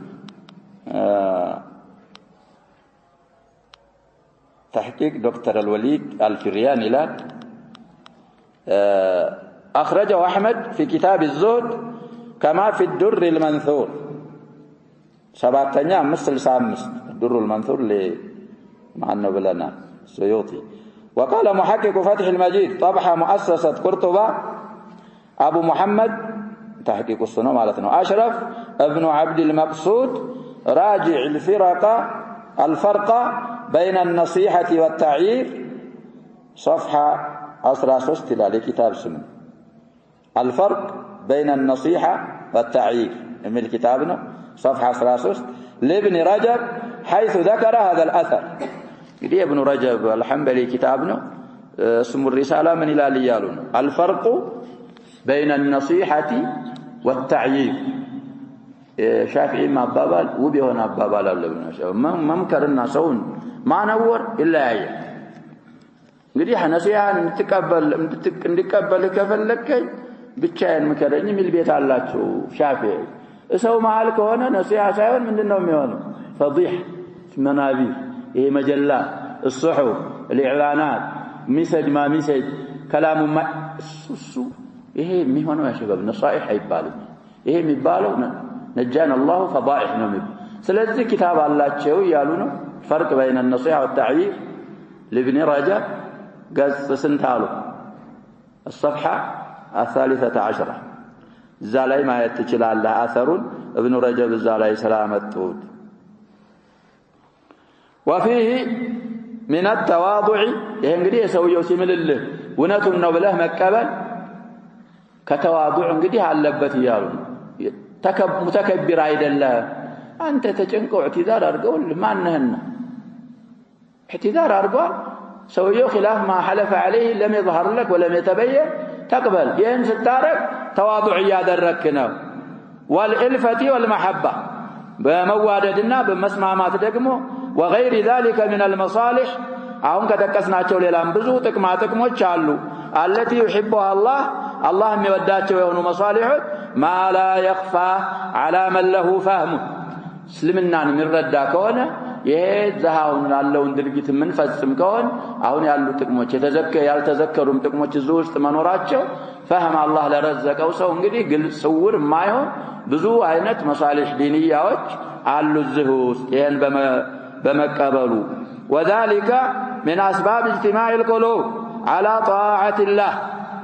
تحقيق دكتور الوليد الفرياني لا أخرجه أحمد في كتاب الزهد كما في الدر المنثور سبعتنيا مثل سامس الدر المنثور مع النبلنا السيوطي. وقال محقق فتح المجيد طبعة مؤسسة قرطبة أبو محمد تحقيق السنة مالتنا أشرف ابن عبد المقصود راجع الفرق بين النصيحة والتعيير صفحة 13 إلى كتاب سنة الفرق بين النصيحة والتعيير من كتابنا صفحة 13 لابن رجب حيث ذكر هذا الأثر. دي ابن رجب الحنبلي كتابنا اسم الرسالة من إلى ليالنا الفرق بين النصيحة والتعيير. شافعي ما بابال وبيهنا بابال لابن شاف ما مكرنا سون ما نور إلا عي እንግዲህ ነሲሃን እንድትቀበል ከፈለከኝ ብቻዬን ምከረኝ ሚል ቤት አላችሁ ሻፊዒ እሰው መሃል ከሆነ ነሲሃ ሳይሆን ምንድነው የሚሆነው ፈዲህ መናቢር ይሄ መጀላ الصحف الاعلانات ሚሰድ ማ ሚሰድ ከላሙ እሱ ይሄ የሚሆነው ያሸበብ ነሳኢህ አይባልም ይሄ የሚባለው ነጃን الله فضائح ነው ስለዚህ ኪታብ አላቸው ያሉ ነው فرق بين النصيحة والتعيير لابن رجب قص سنتالو الصفحة 13 زالي ما يتجلى الله أثر ابن رجب زالي سلامة وفيه من التواضع ينقدي يسوي يوسمل الله ونت النبله مكبل كتواضع انقدي علبت يالو متكبر عيد الله أنت تجنكو اعتذار أرقول ما أنهن اعتذار أرقول سويه خلاف ما حلف عليه لم يظهر لك ولم يتبين تقبل ينس التارك تواضع يادركنا والإلفة والمحبة بمواددنا بمسمامات دقمه وغير ذلك من المصالح أهم كتكسنا تشولي لانبزو تكما تكمو تشالو التي يحبها الله يودات ويهن مصالح ما لا يخفى على من له فهمه سلمنا من ردا كونه يهزهاون ያለውን ድርጊት ምን ፈጽም ከሆነ አሁን ያሉ ጥቅሞች ያልተዘከሩም ጥቅሞች እዚህ ውስጥ መኖራቸው فهم الله ለረዘቀው ሰው እንግዲህ ግልጽ ስውር ማይሆን ብዙ አይነት መሳሊህ ዲንያዎች አሉ እዚህ ውስጥ ይሄን በመቀበሉ وذلك من اسباب اجتماع القلوب على طاعه الله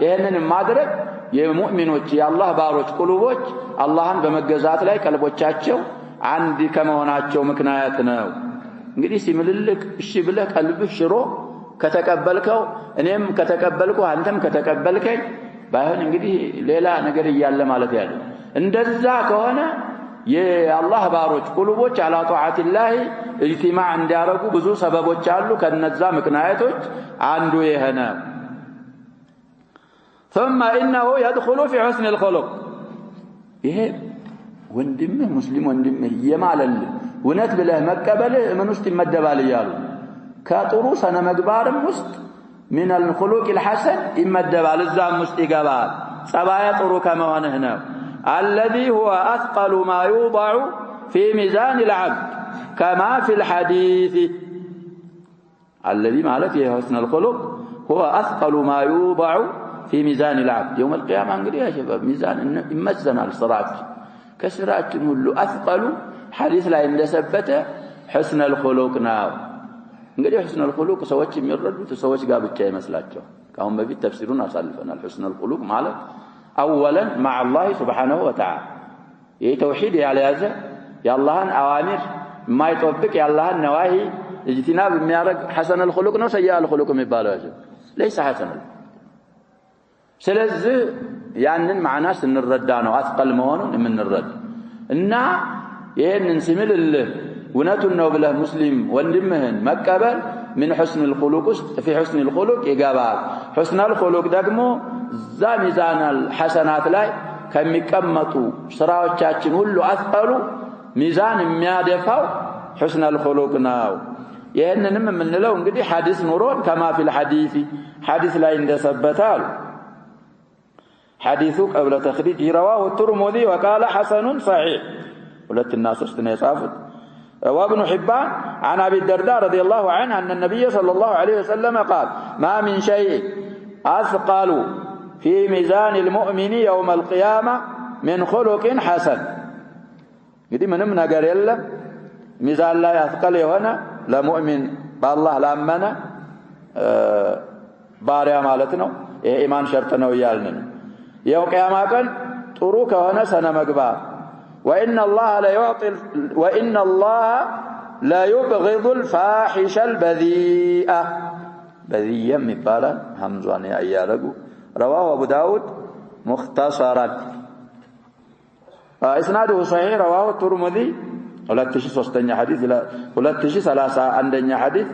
ይሄንን ማድረግ የሙእሚኖች የአላህ ባሮች ቁልቦች አላህን በመገዛት ላይ ቀልቦቻቸው አንድ ከመሆናቸው ምክንያት ነው እንግዲህ ሲምልልክ እሺ ብለህ ቀልብህ ሽሮ ከተቀበልከው እኔም ከተቀበልኩ አንተም ከተቀበልከኝ ባይሆን እንግዲህ ሌላ ነገር ይያለ ማለት ያለ እንደዛ ከሆነ የአላህ ባሮች ቁልቦች አላ ጧዓቲላህ ኢጅቲማዕ እንዲያረጉ ብዙ ሰበቦች አሉ ከነዛ ምክንያቶች አንዱ ይሄነ ثم انه يدخل في حسن الخلق ይሄ ወንድምህ ሙስሊም ወንድምህ የማለል ወነት ብለህ መቀበል ምን ውስጥ ይመደባል ይያሉ ከጥሩ ሰነ መግባርም ውስጥ من الخلق الحسن ይመደባል እዛም ውስጥ ይገባል ጸባያ ጥሩ ከመሆንህ ነው الذي هو اثقل ما يوضع في ميزان العبد كما في الحديث الذي ማለት የحسن الخلق هو اثقل ما يوضع في ميزان العبد يوم القيامه እንግዲህ يا شباب ميزان ይመዘናል صراط كسراتهم ሁሉ اثقل حديث ላይ እንደሰበተ حسن الخلق ነው እንግዲህ حسن الخلق ሰዎች የሚረዱት ሰዎች ጋር ብቻ ይመስላቸው ካሁን በፊት ተፍሲሩን አሳልፈናል حسن الخلق ማለት اولا مع الله سبحانه وتعالى ይሄ ተውሂድ ያለያዘ የአላህን አዋሚር የማይጠብቅ የአላህን ነዋሂ اجتناب የሚያደርግ حسن الخلق ነው سيء الخلق የሚባለው ليس حسن ስለዚህ ያንን ማዕና ስንረዳ ነው አስቀል መሆኑን የምንረዳ እና ይሄንን ሲምልልህ ወነቱን ነው ብለህ ሙስሊም ወንድምህን መቀበል من حسن الخلق في حسن الخلق يغبال حسن الخلق ደግሞ ዛ ሚዛን الحسنات ላይ ከሚቀመጡ ስራዎቻችን ሁሉ አስቀሉ ሚዛን የሚያደፋው حسن الخلق ነው ይሄንንም የምንለው እንግዲህ ሐዲስ ኑሮን ከማ ፊል ሐዲስ ላይ እንደሰበታል حديث قبل تخريجه رواه الترمذي وقال حسن صحيح ولت الناس يصافت وابن حبان عن أبي الدرداء رضي الله عنه أن النبي صلى الله عليه وسلم قال ما من شيء أثقل في ميزان المؤمن يوم القيامة من خلق حسن قدي من نقر يلا ميزان لا يثقل هنا لا مؤمن بالله لا أمنا باريا مالتنا إيمان شرطنا ويالنا يوم قيامة طروك هنا سنة مقبار وإن الله لا يبغض الفاحش البذيئة بذيئة مبالا همزواني أيالكو رواه أبو داود مختصرا إسناده صحيح رواه الترمذي ولا تشي سوستنيا حديث ولا تشي ثلاثة عندنا حديث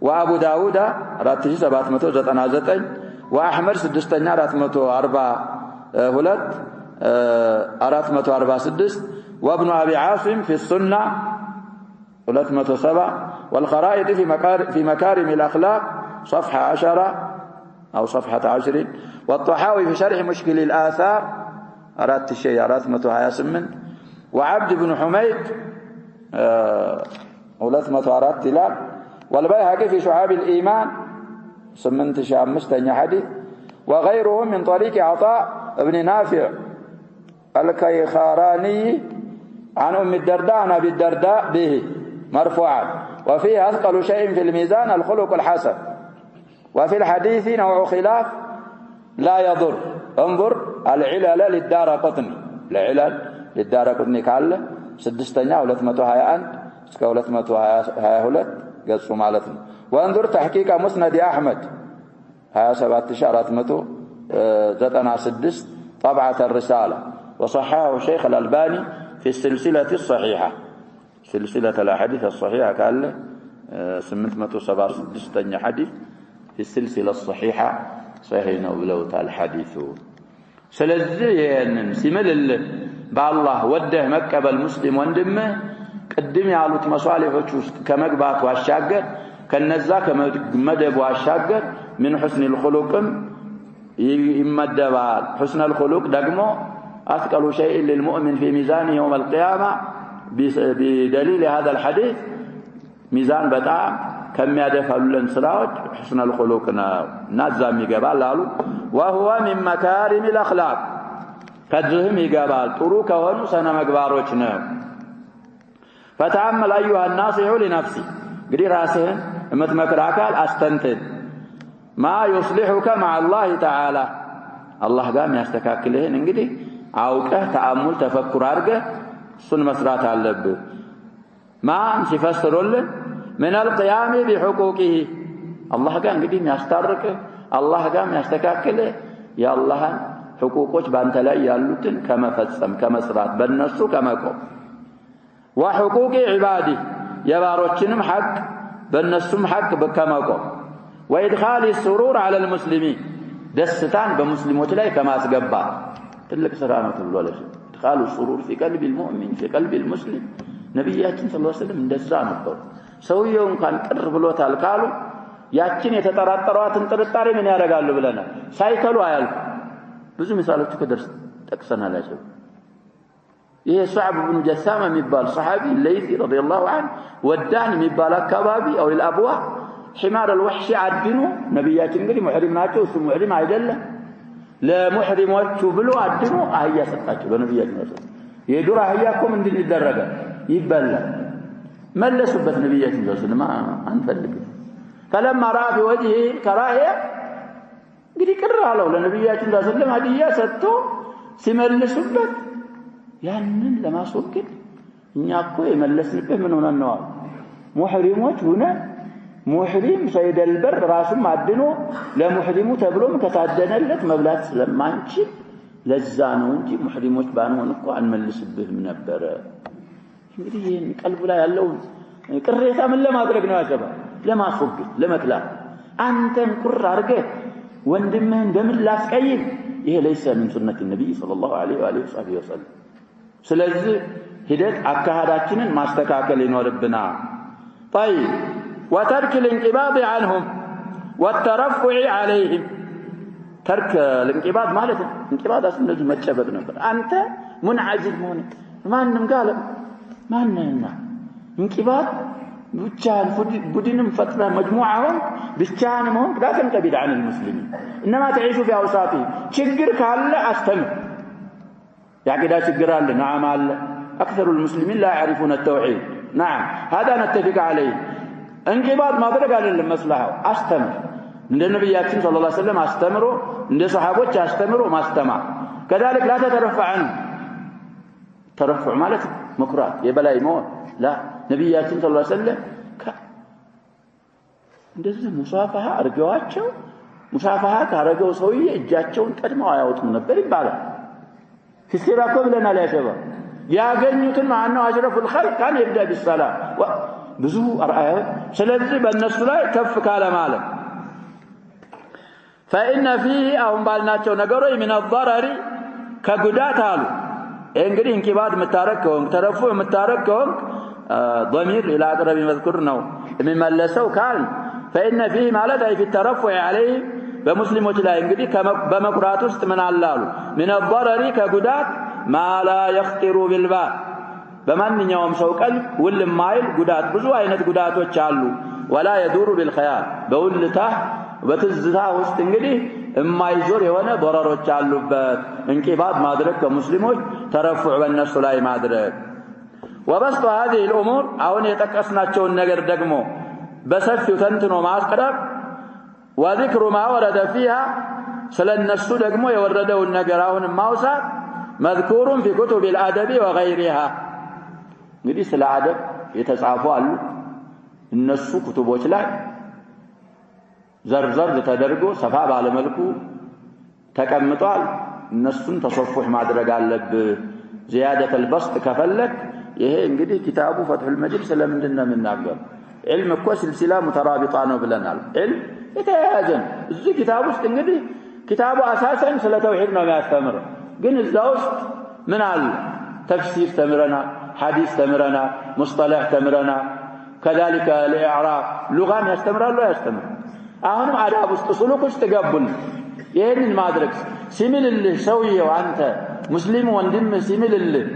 وأبو داود راتشي 799 وأحمد سدستنيا 446 وابن أبي عاصم في السنة 307 والخرائط في مكارم الأخلاق صفحة 10 أو صفحة 10 والطحاوي في شرح مشكل الآثار أردت الشيء 428 وعبد بن حميد 304 والبيهقي في شعاب الإيمان 85 حديث وغيرهم من طريق عطاء ابن نافع الكيخاراني عن أم الدرداء عن أبي الدرداء به مرفوعا وفيه أثقل شيء في الميزان الخلق الحسن وفي الحديث نوع خلاف لا يضر انظر العلل للدارقطني العلل للدارقطني كاله 621 እስከ 222 ገጹ ማለት ነው وانظر تحقيق مسند أحمد 27496 طبعة الرسالة وصححه الشيخ الألباني في السلسلة الصحيحة سلسلة الأحاديث الصحيحة قال 876 حديث في السلسلة الصحيحة صحيح ولوت الحديث سلازين سيملل بالله وده مكبل مسلم وندمه قدم ያሉት መሷሊሆች ውስጥ ከመግባቱ አሻገር ከነዛ ከመደቡ አሻገር من حسن الخلق يمدبال حسن الخلق ደግሞ أثقل شيء للمؤمن في ميزان يوم القيامة بدليل هذا الحديث ميزان በጣም ከሚያደፋሉን ስራዎች حسن الخلق ናዛም ይገባል አሉ وهو من مكارم الأخلاق ከዚህም ይገባል ጥሩ ከሆኑ ሰነ መግባሮች ነው فتأمل أيها الناصح لنفسي قدي راسهن متمكر أكال أستنتن ما يصلحك مع الله تعالى الله قام يستكاكلهن انقدي عوكه تأمل تفكر أرقه سن مسرات اللب ما سيفسرون من القيام بحقوقه الله قام قدي يستركه الله قام يستكاكله يا الله حقوقك بانت لا يالوتن كما فسم كما سرات بالنسو كما قوم وحقوق عباده يباروچنم حق بالنسم حق بكماقو وادخال السرور على المسلمين دستان بمسلموت لاي كما اسغبا تلك سرانه تبلولش ادخال السرور في قلب المؤمن في قلب المسلم نبياتنا صلى الله عليه وسلم እንደዛ ነበር ሰውየው እንኳን ቅር ብሎታል ካሉ ያችን የተጠራጠሯትን ጥርጣሬ ምን ያደርጋሉ ብለናል ሳይከሉ አያልኩ ብዙ ምሳሌዎች ከደርስ ተከሰናላቸው ይሄ ሰዓብ ኢብኑ ጀሳማ የሚባል صحابي الليثي رضي الله عنه ودان የሚባል አካባቢ او الابواء حمار الوحش አድኑ ነብያችን እንግዲህ ሙህሪም ናቸው እሱ ሙህሪም አይደለም ለሙህሪሞቹ ብሎ አድኑ አህያ ሰጣቸው ለነብያችን ነው የዱር አህያኩም እንዲህ ይደረጋል ይበላል መለሱበት ነብያችን ዘስልማ አንፈልግ فلما راى في وجهه كراهيه እንግዲህ ቅር አለው ለነብያችን ዘስልማ ሀዲያ ሰጥቶ ሲመልሱበት ያንን ለማስወገድ እኛ እኮ የመለስንበት ምን ሆነን ነው ሙህሪሞች ሆነ ሙህሪም ሰይድ البر ራሱም አድኖ ለሙህሪሙ ተብሎም ከታደነለት መብላት ስለማንችል ለዛ ነው እንጂ ሙህሪሞች ባንሆን እኮ አንመልስብህም ነበር እንግዲህ ይሄን ቀልቡ ላይ ያለው ቅሬታ ምን ለማድረግ ነው ያሰባ ለማስወገድ ለመክላት አንተን ቁር አርገህ ወንድምህን በምን ላስቀይም ይሄ ليس من سنة النبي صلى الله عليه واله وسلم ስለዚህ ሂደት አካሃዳችንን ማስተካከል ይኖርብናል طيب وترك الانقباض عنهم والترفع عليهم ترك الانقباض مالته انقباض እንደዚህ መጨበጥ ነበር አንተ منعزل መሆን ማንንም ጋር ማንነና انقباض ብቻን ቡድንም ፈጥራ مجموعه ብቻን መሆን لا تنقبض عن المسلمين انما تعيش في اوساطهم ችግር ካለ አስተምር ያቂዳ ችግር አለ نعم አለ اكثر المسلمين لا يعرفون التوحيد نعم هذا نتفق عليه انقباض ማድረግ አይደለም መስላው አስተምር እንደ ነብያችን ሰለላሁ ዐለይሂ ወሰለም አስተምሮ እንደ ሱሐቦች አስተምሮ ማስተማር كذلك لا تترفع عنه ترفع ማለት መኩራት የበላይ መሆን لا ነብያችን ሰለላሁ ዐለይሂ ወሰለም እንደዚህ ሙሳፋሃ አርገዋቸው ሙሳፋሃ ካረገው ሰውዬ እጃቸውን ቀድመው አያወጡም ነበር ይባላል ሲራኮ ብለናል ያሸባ ያገኙትን ማነው አሽረፉል ኸልቅ ካን ይብዳ ቢሰላም ብዙ አርአያ ስለዚህ በእነሱ ላይ ከፍ ካለ ማለት فإن فيه أهم بالناتشو نقروا من الضرر كقدات هالو انقري انكباد متاركهم ترفع متاركهم ضمير إلى أقرب مذكرنا من ملسوا كان فإن فيه مالت أي في الترفع عليه بمسلم وجلا انقري بمقرات استمن علالو من الضرر كقدات ما لا يخطر بالبال بمن يوم سوكل والمايل قدات بزو عينت قدات وچالو ولا يدور بالخيال بولته በትዝታ ውስጥ እንግዲህ የማይዞር የሆነ ضرሮች አሉበት እንቂባድ ማድረግ ከሙስሊሞች ተረፉዕ በእነሱ ላይ ማድረግ وبسط هذه الامور አሁን የጠቀስናቸውን ነገር ደግሞ በሰፊው ተንትኖ ማስቀረብ وذكر ما ورد فيها ስለነሱ ደግሞ የወረደውን ነገር አሁን ማውሳት مذكور في كتب الادب وغيرها እንግዲህ ስለ አደብ የተጻፉ አሉ እነሱ ኩቱቦች ላይ ዘርዘር ተደርጎ ሰፋ ባለ መልኩ ተቀምጧል እነሱን ተሰፉህ ማድረግ አለብህ زياده البسط ከፈለክ ይሄ እንግዲህ ኪታቡ ፈትሁል መጂድ ስለምንድነው የምናገር علم እኮ سلسله مترابطه ነው ብለናል علم የተያያዘን እዚህ ኪታብ ውስጥ እንግዲህ ኪታቡ አሳሰን ስለ ተውሂድ ነው የሚያስተምረው ግን እዛው ውስጥ ምን አለ ተፍሲር ተምረና ሐዲስ ተምረና ሙስጠላህ ተምረና كذلك الاعراب لغه ያስተምራሉ ያስተምራሉ አሁንም አዳብ ውስጥ ሱሉክ ውስጥ ገቡን ይሄንን ማድረግ ሲሚልልህ ሰውየው አንተ ሙስሊም ወንድም ሲሚልልህ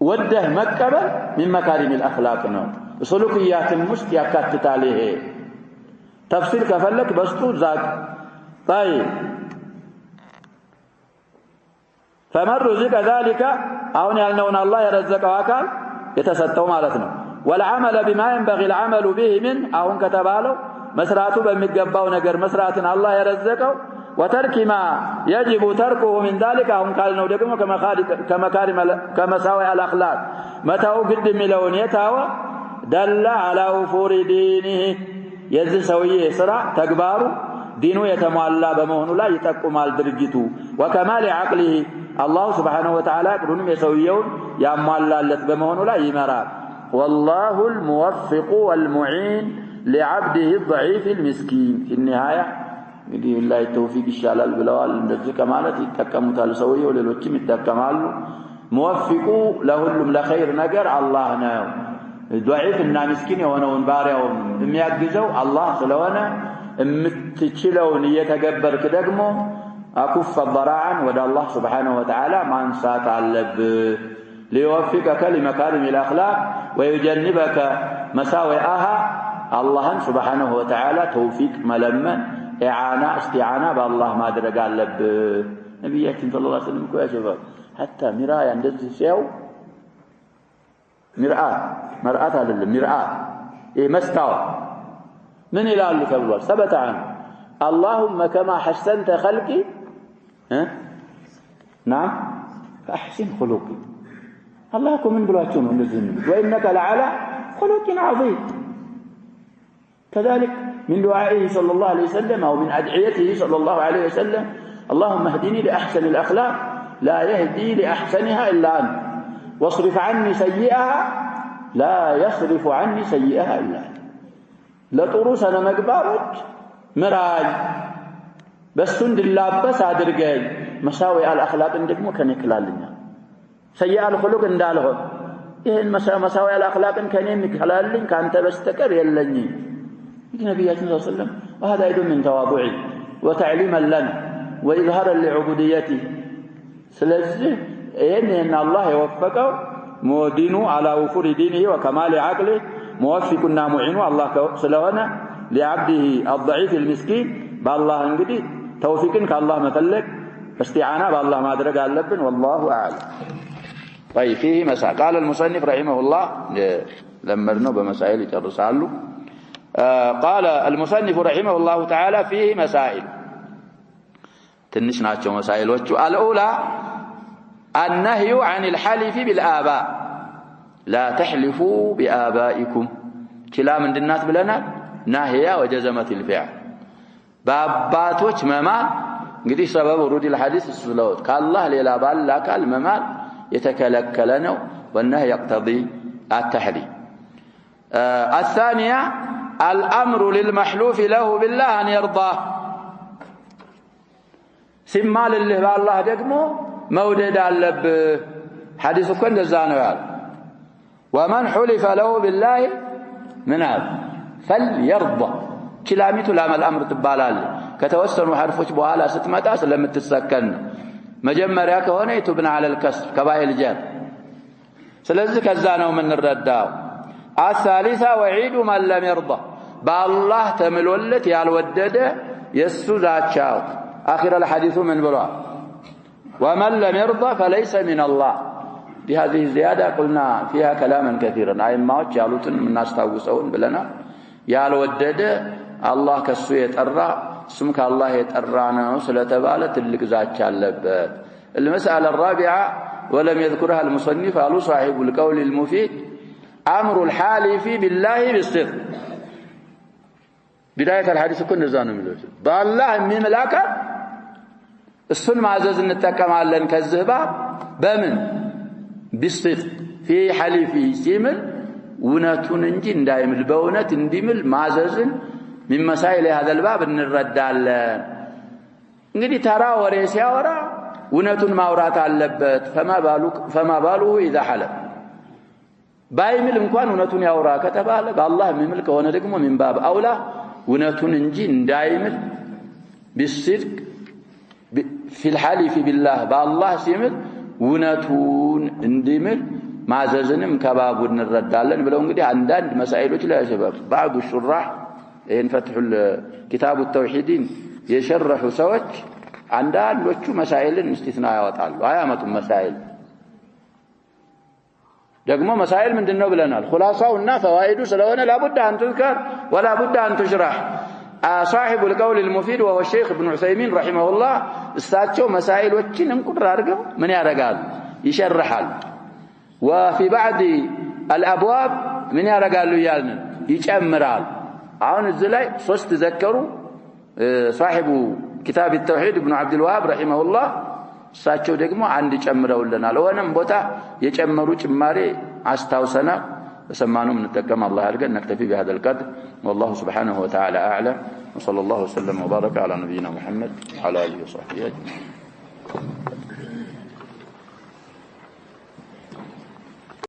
ወደህ መቀበል من مكارم الاخلاق ነው ሱሉክያትን ውስጥ ያካትታል ይሄ ተፍሲር ከፈለክ በስጡ ዛቅ طيب فمر رزق ذلك አሁን ያልነውን አላህ የረዘቀው አካል የተሰጠው ማለት ነው والعمل بما ينبغي العمل به من አሁን ከተባለው መስራቱ በሚገባው ነገር መስራትን አላህ የረዘቀው وترك ما يجب تركه من ذلك አሁን ካልነው ደግሞ كمساوئ الاخلاق متاو ግድ የሚለውን የታወ دل على وفور دينه የዚህ ሰውዬ ስራ ተግባሩ ዲኑ የተሟላ በመሆኑ ላይ ይጠቁማል ድርጊቱ وكمال عقله الله سبحانه وتعالى ቅዱንም የሰውየውን ያሟላለት በመሆኑ ላይ ይመራል والله الموفق والمعين لعبده الضعيف المسكين في النهايه እንግዲህ ላይ ተውፊቅ ይሻላል ብለዋል እንደዚህ ከማለት ይተከሙታል ሰውየው ሌሎችም ይተከማሉ موفق ለሁሉም ለኸይር ነገር አላህ ነው ضعيف እና ምስኪን የሆነውን ባሪያውን የሚያግዘው አላህ ስለሆነ የምትችለውን እየተገበርክ ደግሞ አኩፍ ضراعا ወደ አላህ Subhanahu Wa Ta'ala ማንሳት አለብህ ليوفقك لمكارم الاخلاق ويجنبك مساوئها الله سبحانه وتعالى توفيق ملمن اعانه استعانه بالله ما درج አለብህ ነብያችን ሰለላሁ ዐለይሂ ወሰለም ኮያጀባ حتى ሚራያ እንደዚህ ሲያው مرآت አይደለም مرآة መስታወት ምን ይላሉ ተብሏል ثبت عنه اللهم كما حسنت خلقي نعم فاحسن خلقي الله كم من بلاچو ነው እንደዚህ ነው وانك لعلى خلق عظيم كذلك من دعائه صلى الله عليه وسلم او من ادعيته صلى الله عليه وسلم اللهم اهدني لاحسن الاخلاق لا يهدي لاحسنها الا انت واصرف عني سيئها لا يصرف عني سيئها الا انت ለጥሩ ሰነ መግባሮች ምራይ በሱ እንድላበስ አድርገኝ መሳዊ አልአخلاق ደግሞ ከነክላልኛ سيئ الخلق እንዳልሆን ይሄን መሳዊያ الأخلاقን ከኔ የሚከላልኝ ካንተ በስተቀር የለኝም ነብያችን ሰለላሁ ዐለይሂ ወሰለም وهذا أيضا من تواضعه وتعليما لنا وإظهارا لعبوديته ስለዚህ ይሄን الله يوفقه مودين على وفور دينه وكمال عقله موفقنا معين الله ስለሆነ لعبده الضعيف المسكين بالله እንግዲህ توفيقን ከአላህ መፈለግ استعانة بالله ማድረግ አለብን والله أعلم طيب فيه مسائل قال المصنف رحمه الله لمرنا بمسائل يጨርሳሉ قال المصنف رحمه الله تعالى فيه مسائل ትንሽ ናቸው مسائلዎቹ الأولى النهي عن الحلف بالآباء لا تحلفوا بآبائكم كلا من الناس بلنا ناهية وجزمة الفعل باباتوች መማል እንግዲህ سبب ورود الحديث ስለውት ከአላህ ሌላ ባላ ካል መማል የተከለከለ ነው والنهي يقتضي التحريم الثانية الأمر للمحلوف له بالله أن يرضى ሲማል الله بالله ደግሞ مودد አለብህ حديث እኮ እንደዛ ነው ያለው ومن حلف له بالله من هذا فليرضى كلاميቱ لام الامر تبالال ከተወሰኑ حرفዎች በኋላ ስትመጣ ስለምትሰከን መጀመሪያ ከሆነ يتبنى على الكسر كبايل جر ስለዚህ ከዛ ነው የምንረዳው الثالثة وعيد من لم يرضى بالله ተምሎለት ያልወደደ የሱ ዛቻው اخر الحديث من ብሏል ومن لم يرضى فليس من الله بهذه الزيادة قلنا فيها كلاما كثيرا أئمات ያሉትን እናስታውሰውን ብለና ያልወደደ الله ከሱ የጠራ ስም ከአላህ የጠራ ነው ስለተባለ ትልቅ ዛቻ አለበት المسألة الرابعة ولم يذكرها المصنف قالوا صاحب القول المفيد أمر الحالف بالله بالصدق بداية الحديث كن نزانو ملوش بالله من ملاكه እሱን ማዘዝ እንጠቀማለን ከዝህባ በምን بالصدق في حلفه ሲምል እውነቱን እንጂ እንዳይምል በእውነት እንዲምል ማዘዝን من مسائل هذا الباب እንረዳለን እንግዲህ ተራ ወሬ ሲያወራ እውነቱን ማውራት አለበት فما باله اذا حلف ባይምል እንኳን እውነቱን ያወራ ከተባለ በአላህ የሚምል ከሆነ ደግሞ من باب اولى እውነቱን እንጂ እንዳይምል بالصدق في الحلف بالله بالله ሲምል እውነቱን እንዲምል ማዘዝንም ከባቡ እንረዳለን ብለው እንግዲህ አንዳንድ መሳኢሎች ላይ ሰበብ بعض الشراح ان فتح كتاب التوحيد يشرح ሰዎች አንዳንዶቹ መሳኢልን استثناء ያወጣሉ አያመጡም መሳኢል ደግሞ መሳኢል ምንድነው ብለናል خلاصاውና فوائد ስለሆነ لابد ان تذكر ولا بد ان تشرح صاحب القول المفيد وهو الشيخ ابن عثيمين رحمه الله استاچو مسائلዎችን እንቁጥር አድርገው ምን ያደርጋል ይሸርሐል وفي بعض الابواب ምን ያደርጋሉ ይያልን ይጨምራል አሁን እዚህ ላይ ሶስት ዘከሩ صاحب كتاب التوحيد ابن عبد الوهاب رحمه الله እሳቸው ደግሞ አንድ ጨምረውልናል ወንም ቦታ የጨመሩ ጭማሪ አስተውሰና وسمعناه من التكلم الله يرجع نكتفي بهذا القدر والله سبحانه وتعالى أعلم وصلى الله وسلم وبارك على نبينا محمد وعلى آله وصحبه أجمعين